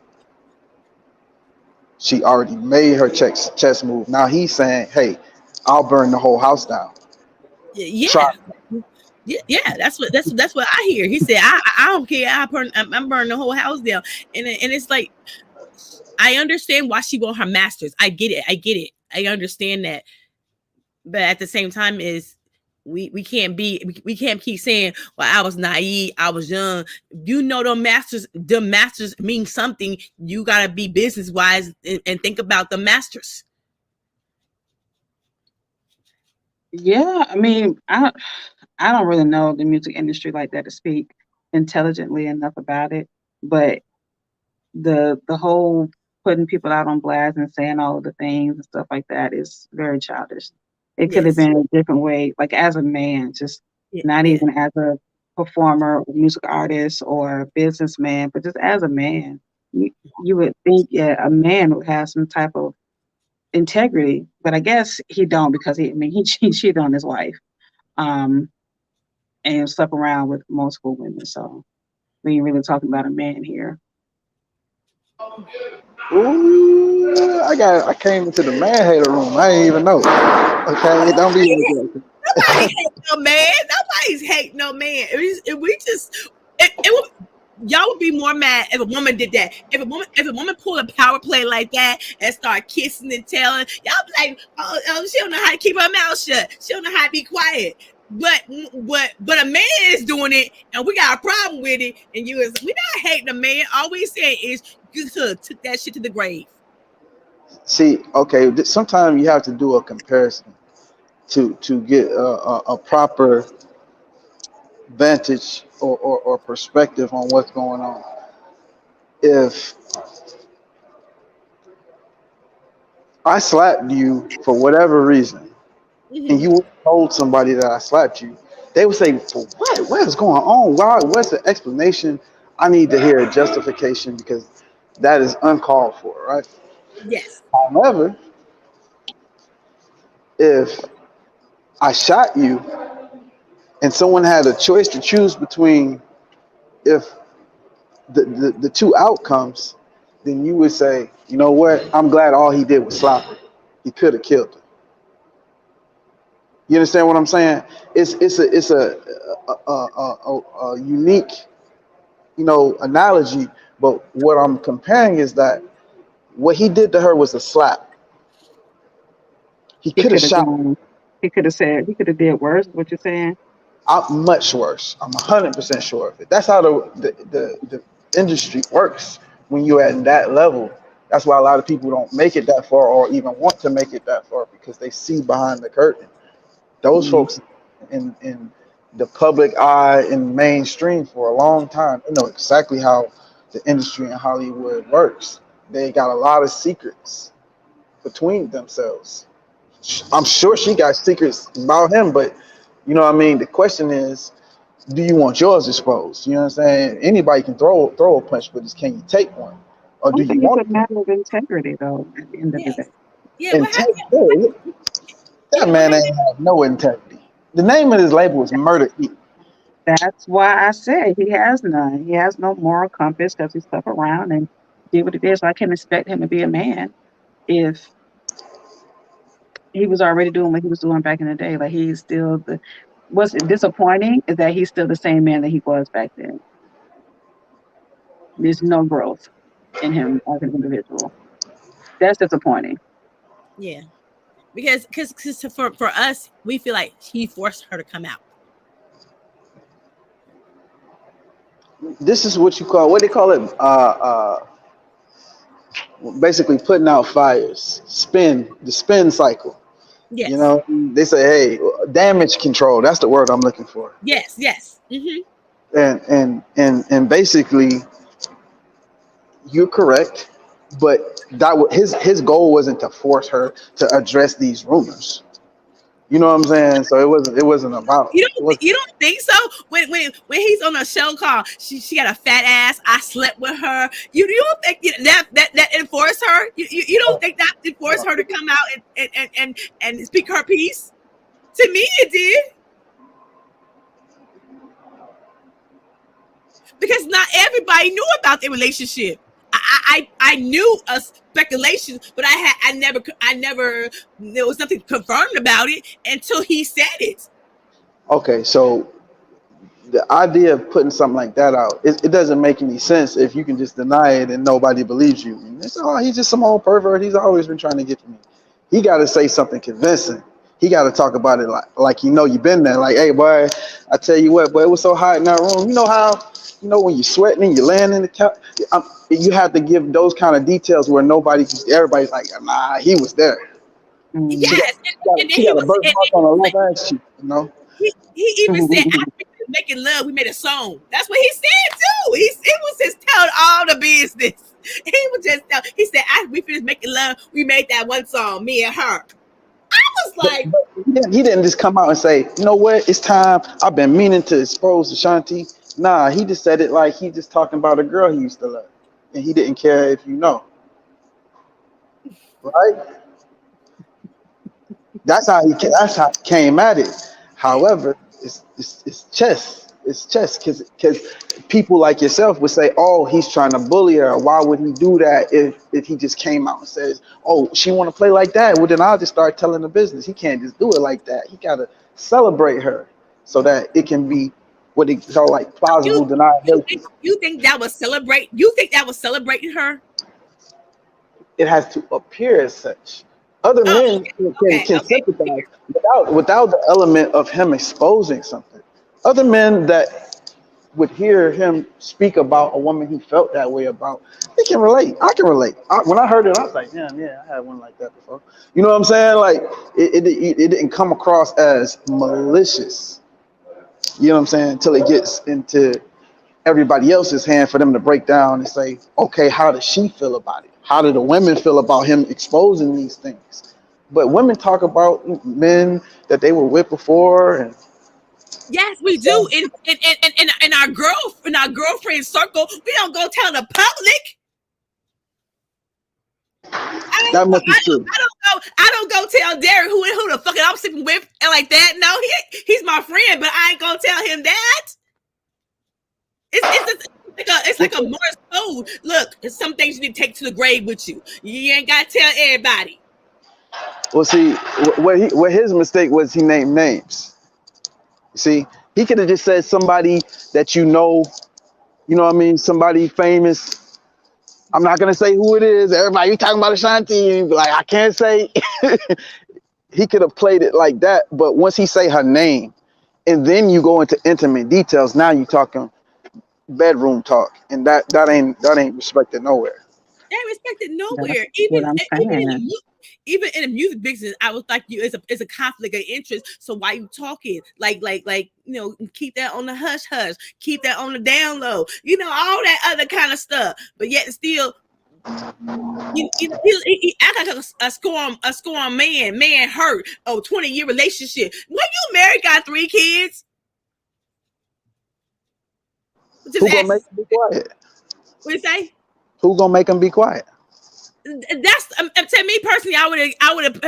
Speaker 5: She already made her chess move. Now he's saying, "Hey, I'll burn the whole house down. Try."
Speaker 3: Yeah, yeah, yeah. That's what I hear. He said, I don't care. I'm burning the whole house down, and it's like I understand why she want her masters. I get it. I get it. I understand that, but at the same time, is we can't keep saying, well, I was naive, I was young. The masters mean something. You gotta be business wise and think about the masters.
Speaker 4: yeah, I mean, I don't really know the music industry like that to speak intelligently enough about it, but the whole putting people out on blast and saying all of the things and stuff like that is very childish. It could have
Speaker 3: Yes.
Speaker 4: been a different way, like as a man, just
Speaker 3: Yeah,
Speaker 4: not
Speaker 3: yeah.
Speaker 4: even as a performer, or music artist, or businessman, but just as a man. You, you would think, yeah, a man would have some type of integrity, but I guess he don't because I mean, he cheated on his wife, um, and slept around with multiple women. So we ain't really talking about a man here.
Speaker 5: Ooh, I came into the man hater room. I didn't even know. Okay, don't be like that.
Speaker 3: Nobody hate no man. Nobody's hate no man. If we just, it would, y'all would be more mad if a woman did that. If a woman pulled a power play like that and start kissing and telling, y'all be like, oh, she don't know how to keep her mouth shut. She don't know how to be quiet. But a man is doing it, and we got a problem with it. And we not hating a man. All we saying is you could have took that shit to the grave.
Speaker 5: See, okay, sometimes you have to do a comparison to get a proper vantage or perspective on what's going on. If I slapped you for whatever reason, and
Speaker 3: Hmm.
Speaker 5: you told somebody that I slapped you, they would say, "For what? What is going on? Why? What's the explanation?" I need to hear a justification because that is uncalled for, right?
Speaker 3: Yes.
Speaker 5: However, if I shot you and someone had a choice to choose between if the two outcomes, then you would say, you know what? I'm glad all he did was slap her. He could have killed her. You understand what I'm saying? It's a unique analogy. But what I'm comparing is that what he did to her was a slap. He
Speaker 4: He
Speaker 5: could have
Speaker 4: could have
Speaker 5: shot her
Speaker 4: done. He could have said. He could have did worse. What you're saying?
Speaker 5: out much worse. I'm 100% sure of it. That's how the industry works when you're at that level. That's why a lot of people don't make it that far or even want to make it that far because they see behind the curtain. Those
Speaker 4: Mm,
Speaker 5: folks in the public eye and mainstream for a long time, they know exactly how the industry in Hollywood works. They got a lot of secrets between themselves. I'm sure she got secrets about him, but what I mean. The question is, do you want yours exposed? You know what I'm saying? Anybody can throw a punch, but it's can you take one, or
Speaker 4: I
Speaker 5: do you
Speaker 4: think it's
Speaker 5: want
Speaker 4: a matter of integrity, though. At the end of the
Speaker 3: Yes.
Speaker 4: day,
Speaker 3: Yeah. Well, how?
Speaker 5: integrity? That
Speaker 3: Yeah. Well,
Speaker 5: man
Speaker 3: how?
Speaker 5: ain't have no integrity. The name of his label is Murder Inc.
Speaker 4: that's why I said he has none. He has no moral compass because he stuck around and did what he did. So I can't expect him to be a man if he was already doing what he was doing back in the day. Like he's still the. What's disappointing is that he's still the same man that he was back then. There's no growth in him as an individual. That's disappointing.
Speaker 3: Yeah. Because for us, we feel like he forced her to come out.
Speaker 5: This is what you call what they call it. Basically putting out fires. The spin cycle.
Speaker 3: Yes.
Speaker 5: They say, hey, damage control. That's the word I'm looking for.
Speaker 3: Yes. Yes. Hmm.
Speaker 5: And basically, you're correct, but his goal wasn't to force her to address these rumors. You know what I'm saying? So it wasn't about it was
Speaker 3: You don't think so? When he's on a show called she got a fat ass. I slept with her. You don't think that enforced her? You don't think that enforced her to come out and speak her piece? To me, it did because not everybody knew about their relationship. I knew a speculation, but I never there was nothing confirmed about it until he said it.
Speaker 5: okay. So the idea of putting something like that out, it doesn't make any sense if you can just deny it and nobody believes you. And it's, oh, he's just some old pervert. He's always been trying to get to me. He got to say something convincing. He got to talk about it like you've been there. Like, hey, boy, I tell you what, boy, it was so hot in that room. You know how, when you're sweating and you're laying in the couch, you have to give those kind of details where everybody's like, nah, he was there. She
Speaker 4: Mm.
Speaker 5: got,
Speaker 3: Yes, and then
Speaker 5: she
Speaker 3: he
Speaker 5: got a
Speaker 3: was,
Speaker 5: birthmark on her left ass cheek.
Speaker 3: he even said after we was making love, we made a song. That's what he said too. It was just telling all the business. He was just he said after we finished making love, we made that one song, me and her. I was like,
Speaker 5: But he didn't just come out and say, you know what, it's time. I've been meaning to expose Ashanti. Nah, he just said it like he just talking about a girl he used to love. And he didn't care if you know. Right? That's how he came at it. However, it's chess. It's chess because people like yourself would say, "Oh, he's trying to bully her. Why would he do that if he just came out and says, oh, she want to play like that? Well, then I'll just start telling the business. He can't just do it like that. He gotta celebrate her so that it can be what they call like
Speaker 3: You
Speaker 5: plausible deniability.
Speaker 3: you think that was celebrate? You think that was celebrating her?
Speaker 5: It has to appear as such. Other
Speaker 3: Oh,
Speaker 5: men can
Speaker 3: okay.
Speaker 5: sympathize without the element of him exposing something. Other men that would hear him speak about a woman he felt that way about, they can relate. I can relate. When I heard it, I was like, yeah, I had one like that before. You know what I'm saying? Like it didn't come across as malicious. You know what I'm saying? Until it gets into everybody else's hand for them to break down and say, okay, how does she feel about it? How do the women feel about him exposing these things? But women talk about men that they were with before, and
Speaker 3: Yes, we do. In our girlfriend circle, we don't go tell the public.
Speaker 5: that much is true.
Speaker 3: I don't go tell Derek who the fuck I'm sleeping with and like that. No, he's my friend, but I ain't gonna tell him that. It's like a Morse code. Look, there's some things you need to take to the grave with you. You ain't gotta tell everybody.
Speaker 5: Well, see, what his mistake was, he named names. See, he could have just said somebody that you know what I mean, somebody famous. I'm not gonna say who it is. Everybody, you talking about Ashanti? Like, I can't say. He could have played it like that, but once he say her name, and then you go into intimate details, now you talking bedroom talk, and that ain't respected nowhere.
Speaker 3: They ain't respected
Speaker 4: That's
Speaker 3: nowhere.
Speaker 4: what I'm saying.
Speaker 3: Even in the music business, I was like, it's a conflict of interest. So why you talking like keep that on the hush hush, keep that on the down low, all that other kind of stuff. But yet still, he act like a scorn man hurt. Oh, 20-year relationship. When you married, got 3 kids. Just
Speaker 5: Who gonna
Speaker 3: ask,
Speaker 5: make him be quiet?
Speaker 3: what you say?
Speaker 5: Who gonna make him be quiet?
Speaker 3: That's to me personally. I would have.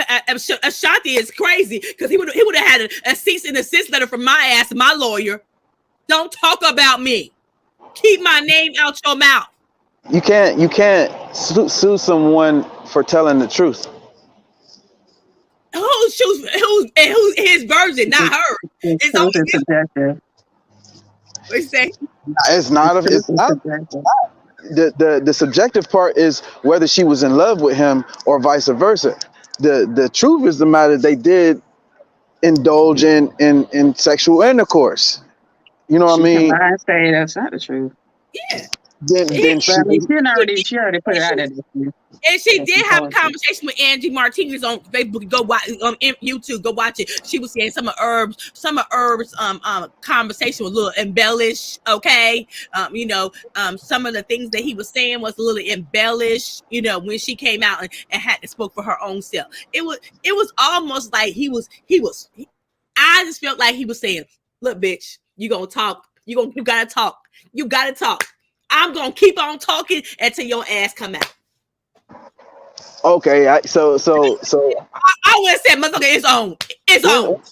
Speaker 3: Ashanti is crazy because he would have had a cease and desist letter from my ass, my lawyer. Don't talk about me. Keep my name out your mouth.
Speaker 5: You can't sue someone for telling the truth.
Speaker 3: Who's his version, not her.
Speaker 4: The
Speaker 3: It's
Speaker 4: truth
Speaker 3: only
Speaker 4: is
Speaker 3: him.
Speaker 4: subjective.
Speaker 3: What you say?
Speaker 5: It's
Speaker 4: The
Speaker 5: not.
Speaker 4: truth
Speaker 5: It's
Speaker 4: is
Speaker 5: not.
Speaker 4: subjective.
Speaker 5: The subjective part is whether she was in love with him or vice versa. The truth is the matter they did indulge in sexual intercourse. You know what I
Speaker 4: She can
Speaker 5: mean?
Speaker 4: lie and say that's not the truth.
Speaker 3: Yeah.
Speaker 5: Then
Speaker 4: But
Speaker 5: she
Speaker 4: I mean,
Speaker 3: He,
Speaker 4: she already put it out there.
Speaker 3: And she
Speaker 4: That she
Speaker 3: did have a
Speaker 4: told you.
Speaker 3: conversation with Angie Martinez on Facebook. Go watch on YouTube. Go watch it. She was saying some of Herb's conversation was a little embellished. Okay, some of the things that he was saying was a little embellished. When she came out and had to spoke for her own self, it was almost like I just felt like he was saying, "Look, bitch, you gonna talk. You gotta talk. You gotta talk. I'm gonna keep on talking until your ass come out."
Speaker 5: okay. So
Speaker 3: I would have said, motherfucker, it's on. It's
Speaker 5: when,
Speaker 3: on.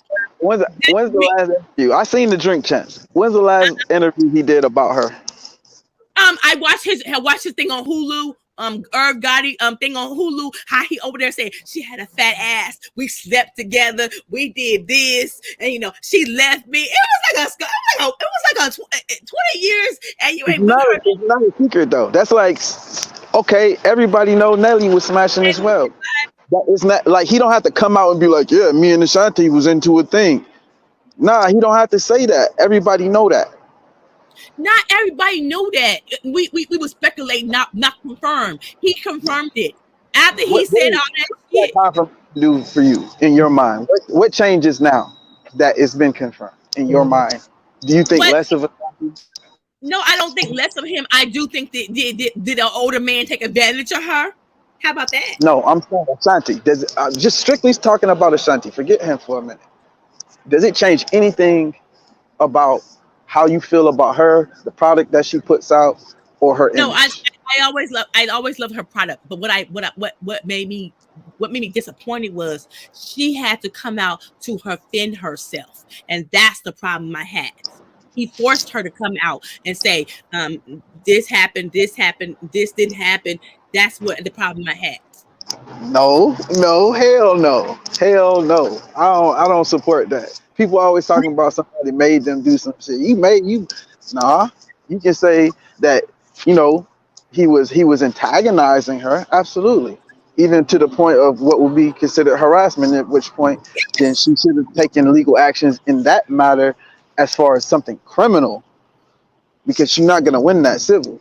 Speaker 5: when's the last interview? I seen the drink champs. When's the last interview he did about her?
Speaker 3: I watched his thing on Hulu. Irv Gotti thing on Hulu. How he over there saying she had a fat ass. We slept together. We did this, and she left me. It was like a 20 years, and you
Speaker 5: It's
Speaker 3: ain't with
Speaker 5: not.
Speaker 3: her.
Speaker 5: It's not a secret though. That's like, okay, everybody know Nelly was smashing as well. That is not like he don't have to come out and be like, yeah, me and Ashanti was into a thing. Nah, he don't have to say that. Everybody know that.
Speaker 3: Not everybody knew that. We were speculating, not confirmed. He confirmed it after he
Speaker 5: What
Speaker 3: said
Speaker 5: does
Speaker 3: all that
Speaker 5: that
Speaker 3: shit.
Speaker 5: confirmation do for you in your mind? What changes now that it's been confirmed in your mind? Do you think
Speaker 3: What?
Speaker 5: less of a?
Speaker 3: No, I don't think less of him. I do think that did an older man take advantage of her? How about that?
Speaker 5: No, I'm saying Ashanti. Just strictly talking about Ashanti? Forget him for a minute. Does it change anything about how you feel about her, the product that she puts out, or her
Speaker 3: No,
Speaker 5: image?
Speaker 3: I always loved her product. But what made me disappointed was she had to come out to defend herself, and that's the problem I had. He forced her to come out and say, this happened, this didn't happen. That's what the problem I had.
Speaker 5: No, no, hell no. I don't support that. People always talking about somebody made them do some shit. Nah. You can say that, you know, he was antagonizing her, absolutely. Even to the point of what would be considered harassment, at which point then she should have taken legal actions in that matter as far as something criminal, because she's not gonna win that civil.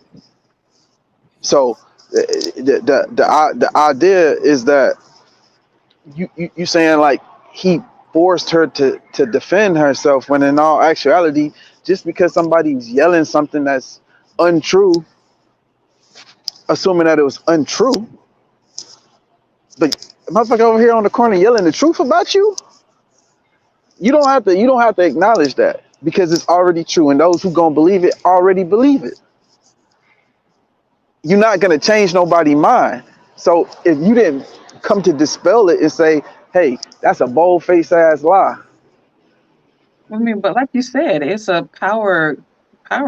Speaker 5: So the idea is that you saying like he forced her to defend herself, when in all actuality, just because somebody's yelling something that's untrue, assuming that it was untrue, but motherfucker over here on the corner yelling the truth about you, you don't have to acknowledge that, because it's already true, and those who gonna believe it already believe it. You're not gonna change nobody's mind. So if you didn't come to dispel it and say, hey, that's a bold face ass lie.
Speaker 4: I mean, but like you said, it's a power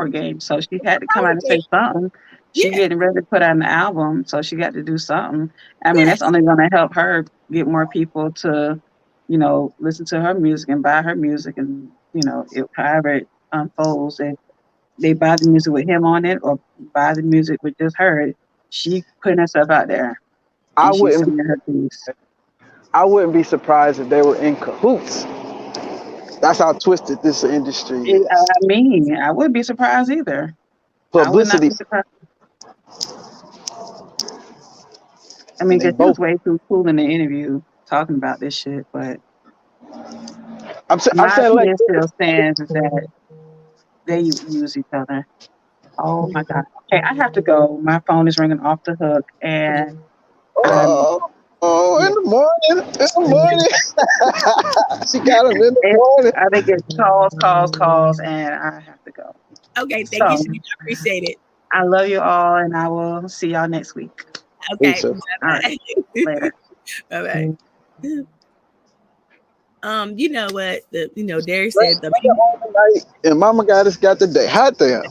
Speaker 4: game. So she had to come out and say something. She
Speaker 3: Yeah,
Speaker 4: getting ready to put out an album, so she got to do something. I mean, that's
Speaker 3: yes.
Speaker 4: only going to help her get more people to, listen to her music and buy her music, and however it unfolds. If they buy the music with him on it or buy the music with just her, she putting herself out there
Speaker 5: I
Speaker 4: and she's
Speaker 5: wouldn't
Speaker 4: saying
Speaker 5: be
Speaker 4: her piece.
Speaker 5: I wouldn't be surprised if they were in cahoots. That's how twisted this industry is.
Speaker 4: I mean, I wouldn't be surprised either. I would not
Speaker 5: Publicity,
Speaker 4: be surprised. I mean,
Speaker 5: and they
Speaker 4: because he was
Speaker 5: both.
Speaker 4: way too cool in the interview talking about this shit. But
Speaker 5: I'm
Speaker 4: my
Speaker 5: saying like
Speaker 4: opinion still stands is that they use each other. Oh my God. Okay, I have to go. My phone is ringing off the hook, and I'm
Speaker 5: oh, oh,
Speaker 4: yeah.
Speaker 5: in the morning, in the morning. She got him in the morning.
Speaker 4: I think it's calls, and I have to go.
Speaker 3: Okay, thank you,
Speaker 4: So
Speaker 3: Shanice. I appreciate it.
Speaker 4: I love you all, and I will see y'all next week.
Speaker 3: Okay,
Speaker 5: Lisa,
Speaker 4: All right,
Speaker 3: bye
Speaker 4: later.
Speaker 3: bye. Bye bye. You know what? Derek
Speaker 5: right,
Speaker 3: said the
Speaker 5: right on the night, and Mama got the day. Hot damn.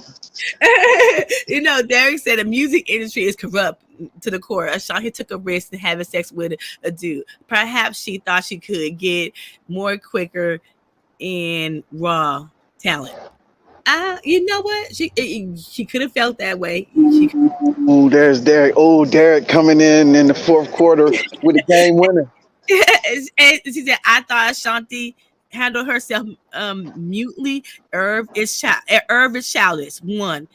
Speaker 3: Derek said the music industry is corrupt to the core. Ashanti took a risk in having sex with a dude. Perhaps she thought she could get more quicker in raw talent. You know what? She could have felt that way.
Speaker 5: Ooh, there's Derek. Oh, Derek coming in the fourth quarter with a game winner.
Speaker 3: And she said, I thought Ashanti handled herself mutely. Irv is childish. One,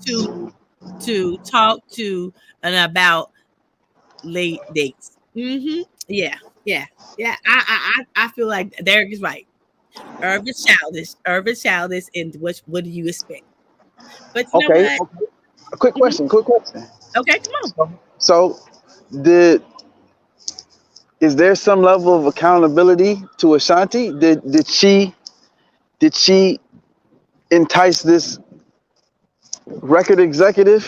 Speaker 3: two, to talk to and about late dates. Yeah, yeah, yeah. I feel like Derek is right. Irv is childish. Irv is childish, and what do you expect? But you know
Speaker 5: Okay,
Speaker 3: what?
Speaker 5: okay. A quick
Speaker 3: Mhm.
Speaker 5: question. Quick question.
Speaker 3: Okay, come on.
Speaker 5: So, did is there some level of accountability to Ashanti? Did she entice this record executive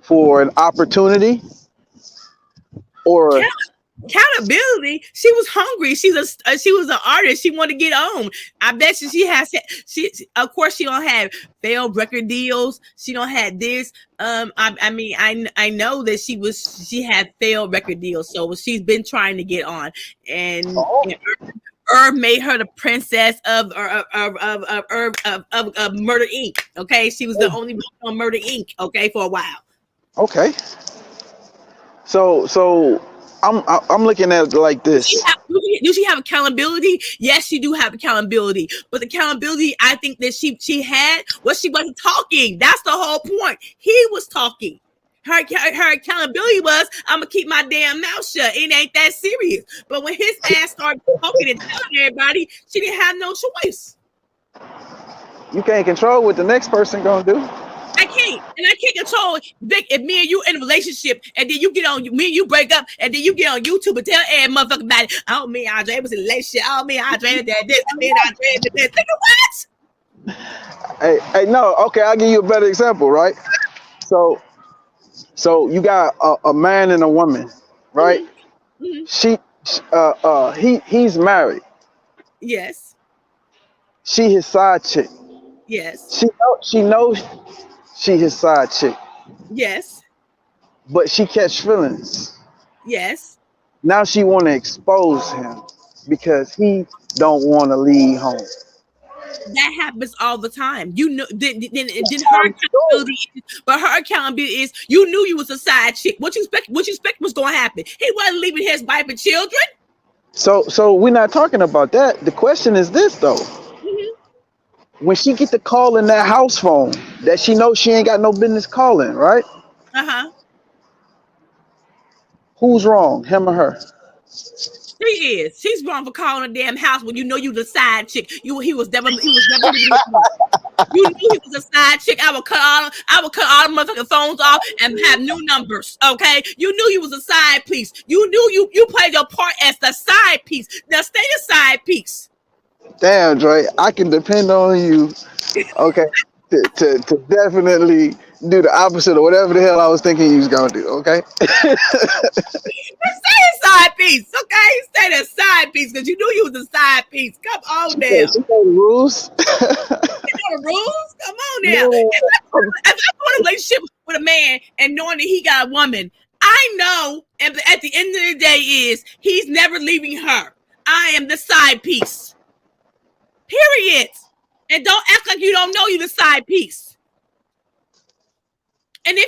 Speaker 5: for an opportunity, or
Speaker 3: Accountability. She was hungry. She was an artist. She wanted to get on. I bet you she has. She of course she don't have failed record deals. She don't have this. I mean I know that she had failed record deals. So she's been trying to get on, and Herb made her the princess of Murder Inc. Okay, she was the only one on Murder Inc. Okay, for a while.
Speaker 5: okay? So I'm looking at it like this.
Speaker 3: Do she have accountability? Yes, she do have accountability. But the accountability, I think that she had was she wasn't talking. That's the whole point. He was talking. Her accountability was I'm gonna keep my damn mouth shut. It ain't that serious. But when his ass started talking and telling everybody, she didn't have no choice.
Speaker 5: You can't control what the next person gonna do.
Speaker 3: I can't control Vic. If me and you in a relationship, and then you get on me and you break up, and then you get on YouTube and tell every motherfucker about it. Oh, me and Andre was in a relationship. Oh, me and Andre did this. Me and Andre did this. Nigga,
Speaker 5: Hey, no, okay, I'll give you a better example, right? So, you got a man and a woman,
Speaker 3: what?
Speaker 5: right?
Speaker 3: Mm-hmm.
Speaker 5: He's married.
Speaker 3: Yes.
Speaker 5: She his side chick.
Speaker 3: Yes.
Speaker 5: She knows she his side chick,
Speaker 3: Yes.
Speaker 5: but she catch feelings.
Speaker 3: Yes.
Speaker 5: Now she want to expose him because he don't want to leave home.
Speaker 3: That happens all the time. You know, then her
Speaker 5: I'm sure.
Speaker 3: accountability, but her accountability is you knew you was a side chick. What you expect? What you expect was going to happen? He wasn't leaving his wife and children.
Speaker 5: So we're not talking about that. The question is this though:
Speaker 3: Mm-hmm.
Speaker 5: when she get the call in that house phone that she knows she ain't got no business calling, right?
Speaker 3: Uh-huh.
Speaker 5: Who's wrong, him or her?
Speaker 3: She is. She's wrong for calling a damn house when you know you the side chick. He was never leaving his wife. You knew he was a side chick. I would cut all the motherfucking phones off and have new numbers. Okay. You knew you was a side piece. You knew you played your part as the side piece. Now stay the side piece.
Speaker 5: Damn, Dre, I can depend on you, okay, to definitely do the opposite of whatever the hell I was thinking you was gonna do, okay?
Speaker 3: Stay a side piece. Okay. Stay the side piece because you knew you was a side piece. Come on now.
Speaker 5: She know the rules.
Speaker 3: You know the rules. Come on now.
Speaker 5: No,
Speaker 3: If I'm in a relationship with a man and knowing that he got a woman, I know at the end of the day is he's never leaving her. I am the side piece. Period. And don't act like you don't know you the side piece. And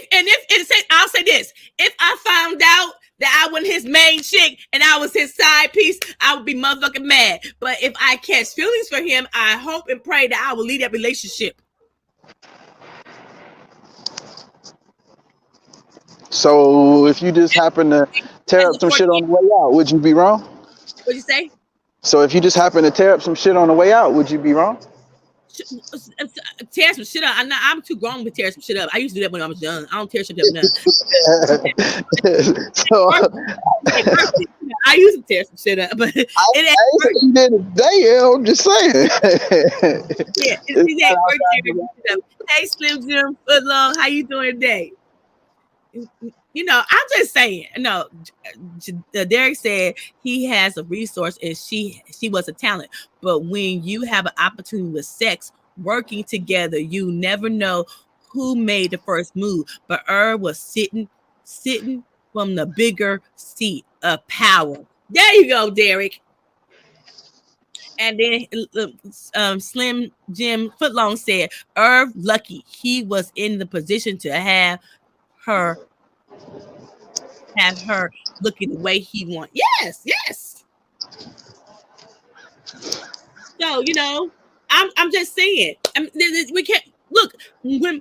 Speaker 3: I'll say this: if I found out that I was his main chick and I was his side piece, I would be motherfucking mad. But if I catch feelings for him, I hope and pray that I will leave that relationship.
Speaker 5: so if you just happen to tear up some shit on the way out, would you be wrong?
Speaker 3: What'd you say?
Speaker 5: So if you just happen to tear up some shit on the way out, would you be wrong?
Speaker 3: Tear some shit up. I'm too grown to tear some shit up. I used to do that when I was young. I don't tear shit up now.
Speaker 5: So
Speaker 3: I used to tear some shit up, but it
Speaker 5: I
Speaker 3: ain't
Speaker 5: ain't saying you did it today. I'm just saying.
Speaker 3: yeah, it ain't worth tearing shit up. Hey, Slim Jim, Footlong, how you doing today? You know, I'm just saying. No, Derek said he has a resource and she was a talent. But when you have an opportunity with sex, working together, you never know who made the first move. But Irv was sitting from the bigger seat of power. There you go, Derek. And then Slim Jim Footlong said, Irv lucky he was in the position to have her looking the way he wants. Yes. So you know, I'm just saying. We can't look when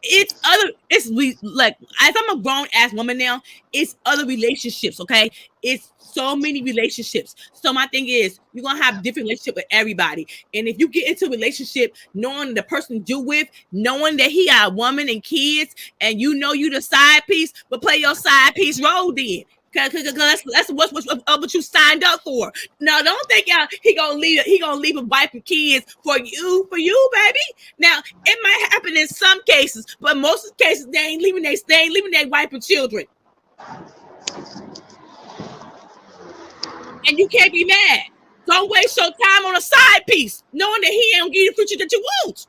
Speaker 3: it's we like as I'm a grown ass woman now. It's other relationships, okay? It's so many relationships. So my thing is, you're gonna have different relationship with everybody, and if you get into a relationship knowing the person you with, knowing that he got a woman and kids, and you know you the side piece, but play your side piece role then. Cause that's what you signed up for. Now, don't think he gonna leave a wife and kids for you, baby. Now, it might happen in some cases, but most of the cases they ain't leaving their wife and children. And you can't be mad. Don't waste your time on a side piece, knowing that he ain't gonna give you the future that you want.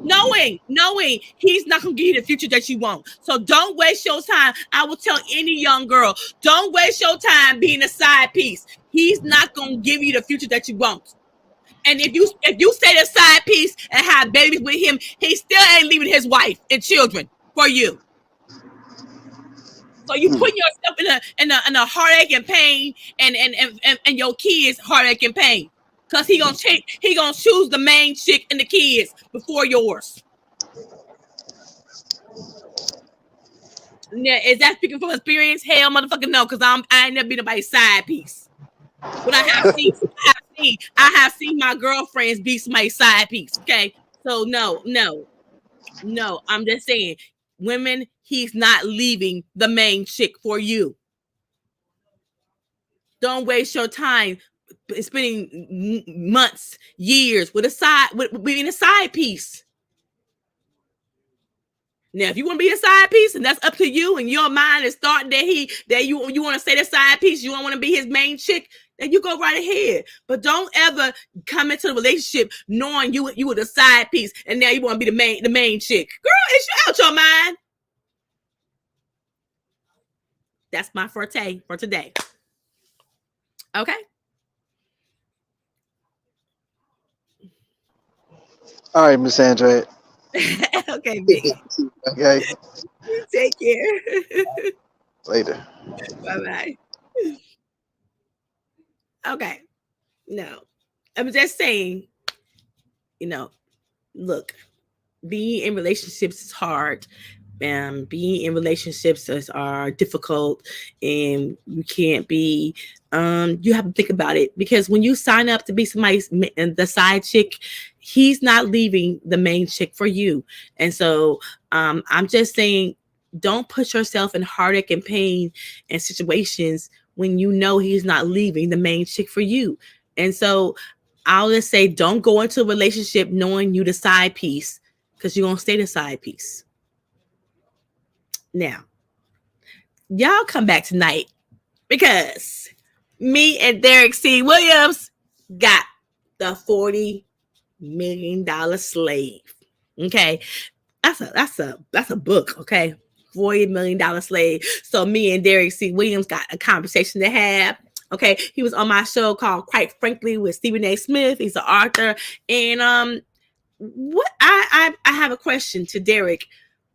Speaker 3: Knowing he's not gonna give you the future that you want. So don't waste your time. I will tell any young girl, don't waste your time being a side piece. He's not gonna give you the future that you want. And if you stay the side piece and have babies with him, he still ain't leaving his wife and children for you. So you putting yourself in a heartache and pain, and your kids heartache and pain. Cause he gonna choose the main chick and the kids before yours. Now, is that speaking from experience? Hell, motherfucker, no. Cause I ain't never been nobody's side piece. But I have seen my girlfriends be somebody's side piece. Okay, so no. I'm just saying, women, he's not leaving the main chick for you. Don't waste your time spending months, years with being a side piece. Now, if you want to be a side piece, and that's up to you, and your mind is starting that you want to say the side piece, you don't want to be his main chick, then you go right ahead. But don't ever come into the relationship knowing you were the side piece and now you want to be the main chick. Girl, is you out your mind? That's my forte for today. Okay.
Speaker 5: All right, Miss Andre.
Speaker 3: Okay, Biggie.
Speaker 5: Okay,
Speaker 3: Take care.
Speaker 5: later.
Speaker 3: Bye bye. Okay. No, I'm just saying, look, being in relationships is hard. Being in relationships are difficult, and you can't be. You have to think about it, because when you sign up to be somebody's the side chick, he's not leaving the main chick for you. And so, I'm just saying, don't put yourself in heartache and pain and situations when you know he's not leaving the main chick for you. And so, I'll just say, don't go into a relationship knowing you the side piece, because you're gonna stay the side piece. Now, y'all come back tonight, because me and Derek C. Williams got the $40 million slave. Okay. That's a book, okay? $40 million slave. So me and Derek C. Williams got a conversation to have. Okay. He was on my show called Quite Frankly with Stephen A. Smith. He's an author. And what I have a question to Derek.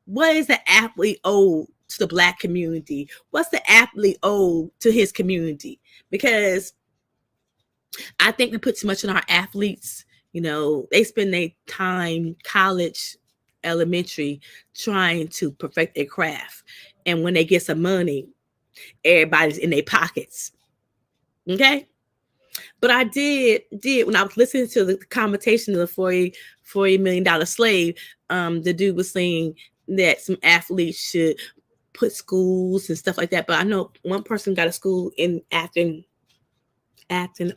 Speaker 3: What is the athlete owed to the Black community? What's the athlete owed to his community? Because I think we put too much on our athletes. They spend their time, college, elementary, trying to perfect their craft. And when they get some money, everybody's in their pockets. Okay? But I did when I was listening to the conversation of the $40 million slave, the dude was saying that some athletes should put schools and stuff like that. But I know one person got a school in Akron,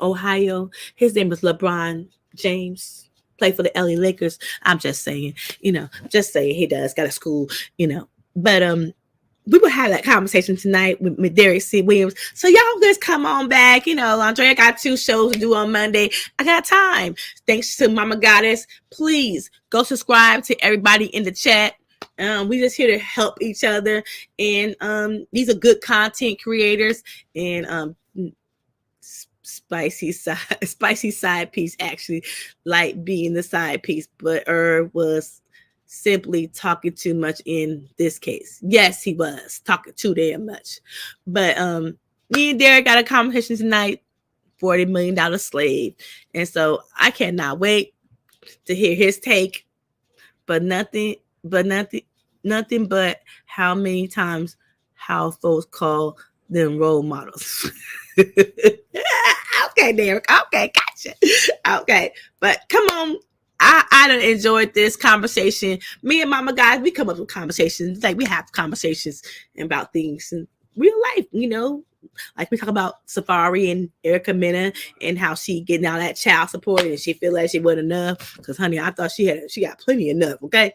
Speaker 3: Ohio. His name was LeBron James. Played for the LA Lakers. I'm just saying, he does got a school, But we will have that conversation tonight with Derek C. Williams. So y'all just come on back. Andrea got 2 shows to do on Monday. I got time. Thanks to Mama Goddess. Please go subscribe to everybody in the chat. We just here to help each other. And these are good content creators. And spicy side piece actually like being the side piece. But Irv was simply talking too much in this case. Yes, he was talking too damn much. But me and Derek got a conversation tonight, $40 million slave. And so I cannot wait to hear his take. But nothing but how many times how folks call them role models. Okay, Derek. Okay, gotcha. Okay. But come on. I done enjoyed this conversation. Me and Mama Guys, we come up with conversations. Like we have conversations about things in real life, Like we talk about Safari and Erica Mena and how she getting all that child support and she feel like she wasn't enough. Because honey, I thought she got plenty enough, okay?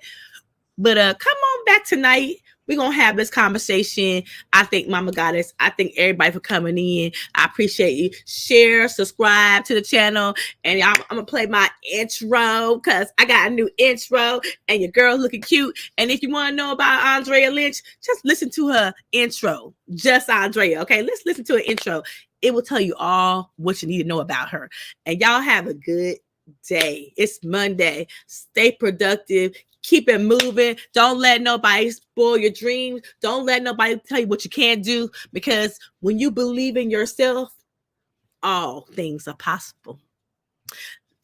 Speaker 3: But come on back tonight. We're going to have this conversation. I thank Mama Goddess. I thank everybody for coming in. I appreciate you. Share, subscribe to the channel. And I'm going to play my intro because I got a new intro and your girl looking cute. And if you want to know about Andrea Lynch, just listen to her intro. Just Andrea, okay? Let's listen to her intro. It will tell you all what you need to know about her. And y'all have a good day. It's Monday. Stay productive. Keep it moving. Don't let nobody spoil your dreams. Don't let nobody tell you what you can't do, because when you believe in yourself, all things are possible.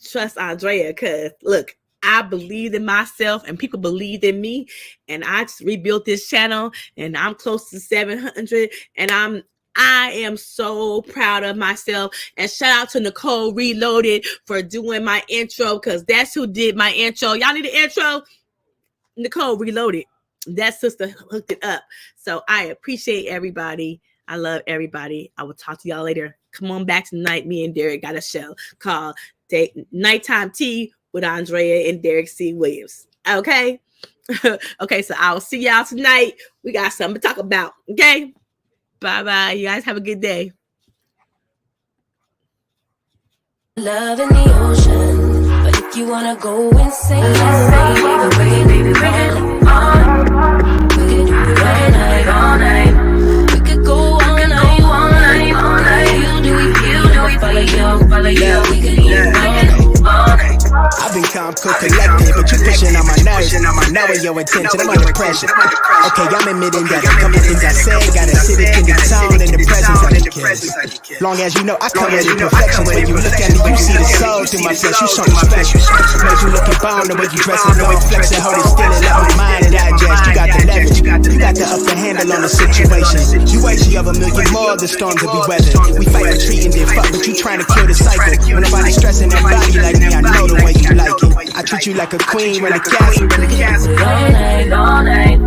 Speaker 3: Trust Andrea, because look, I believed in myself and people believed in me, and I just rebuilt this channel and I'm close to 700, and I am so proud of myself. And shout out to Nicole Reloaded for doing my intro, because that's who did my intro. Y'all need an intro? Nicole Reloaded. That sister hooked it up. So I appreciate everybody. I love everybody. I will talk to y'all later. Come on back tonight. Me and Derek got a show called Nighttime Tea with Andrea and Derek C. Williams. Okay? Okay, so I'll see y'all tonight. We got something to talk about. Okay? Bye-bye. You guys have a good day.
Speaker 1: Love in the ocean, but if you wanna go insane, either way, baby, we can go on. We can do it all night, all night. We could go all night, all night, all night. You do it, follow you. We could go all night.
Speaker 2: I've been calm, cool, collected, but you pushing on my nerves. Knowing your intention, I'm under pressure. Okay, I'm admitting that a couple things I said got acidic in the tone and the presence of the kids. Long as you know I come with imperfections. When you look at me, you see the soul through my flesh. You something special. Made you looking bomb, the way you dress and no flexing, hold it still and let my mind and digest. You got the leverage, you got the upper handle on the situation. You worthy of a million more of the storms that we weather. We fight, retreat, and then fuck, but you trying to kill the cycle. When nobody's stressing that body like me, I know the way you like it. I treat you like a queen when the castle.
Speaker 1: All night, all night.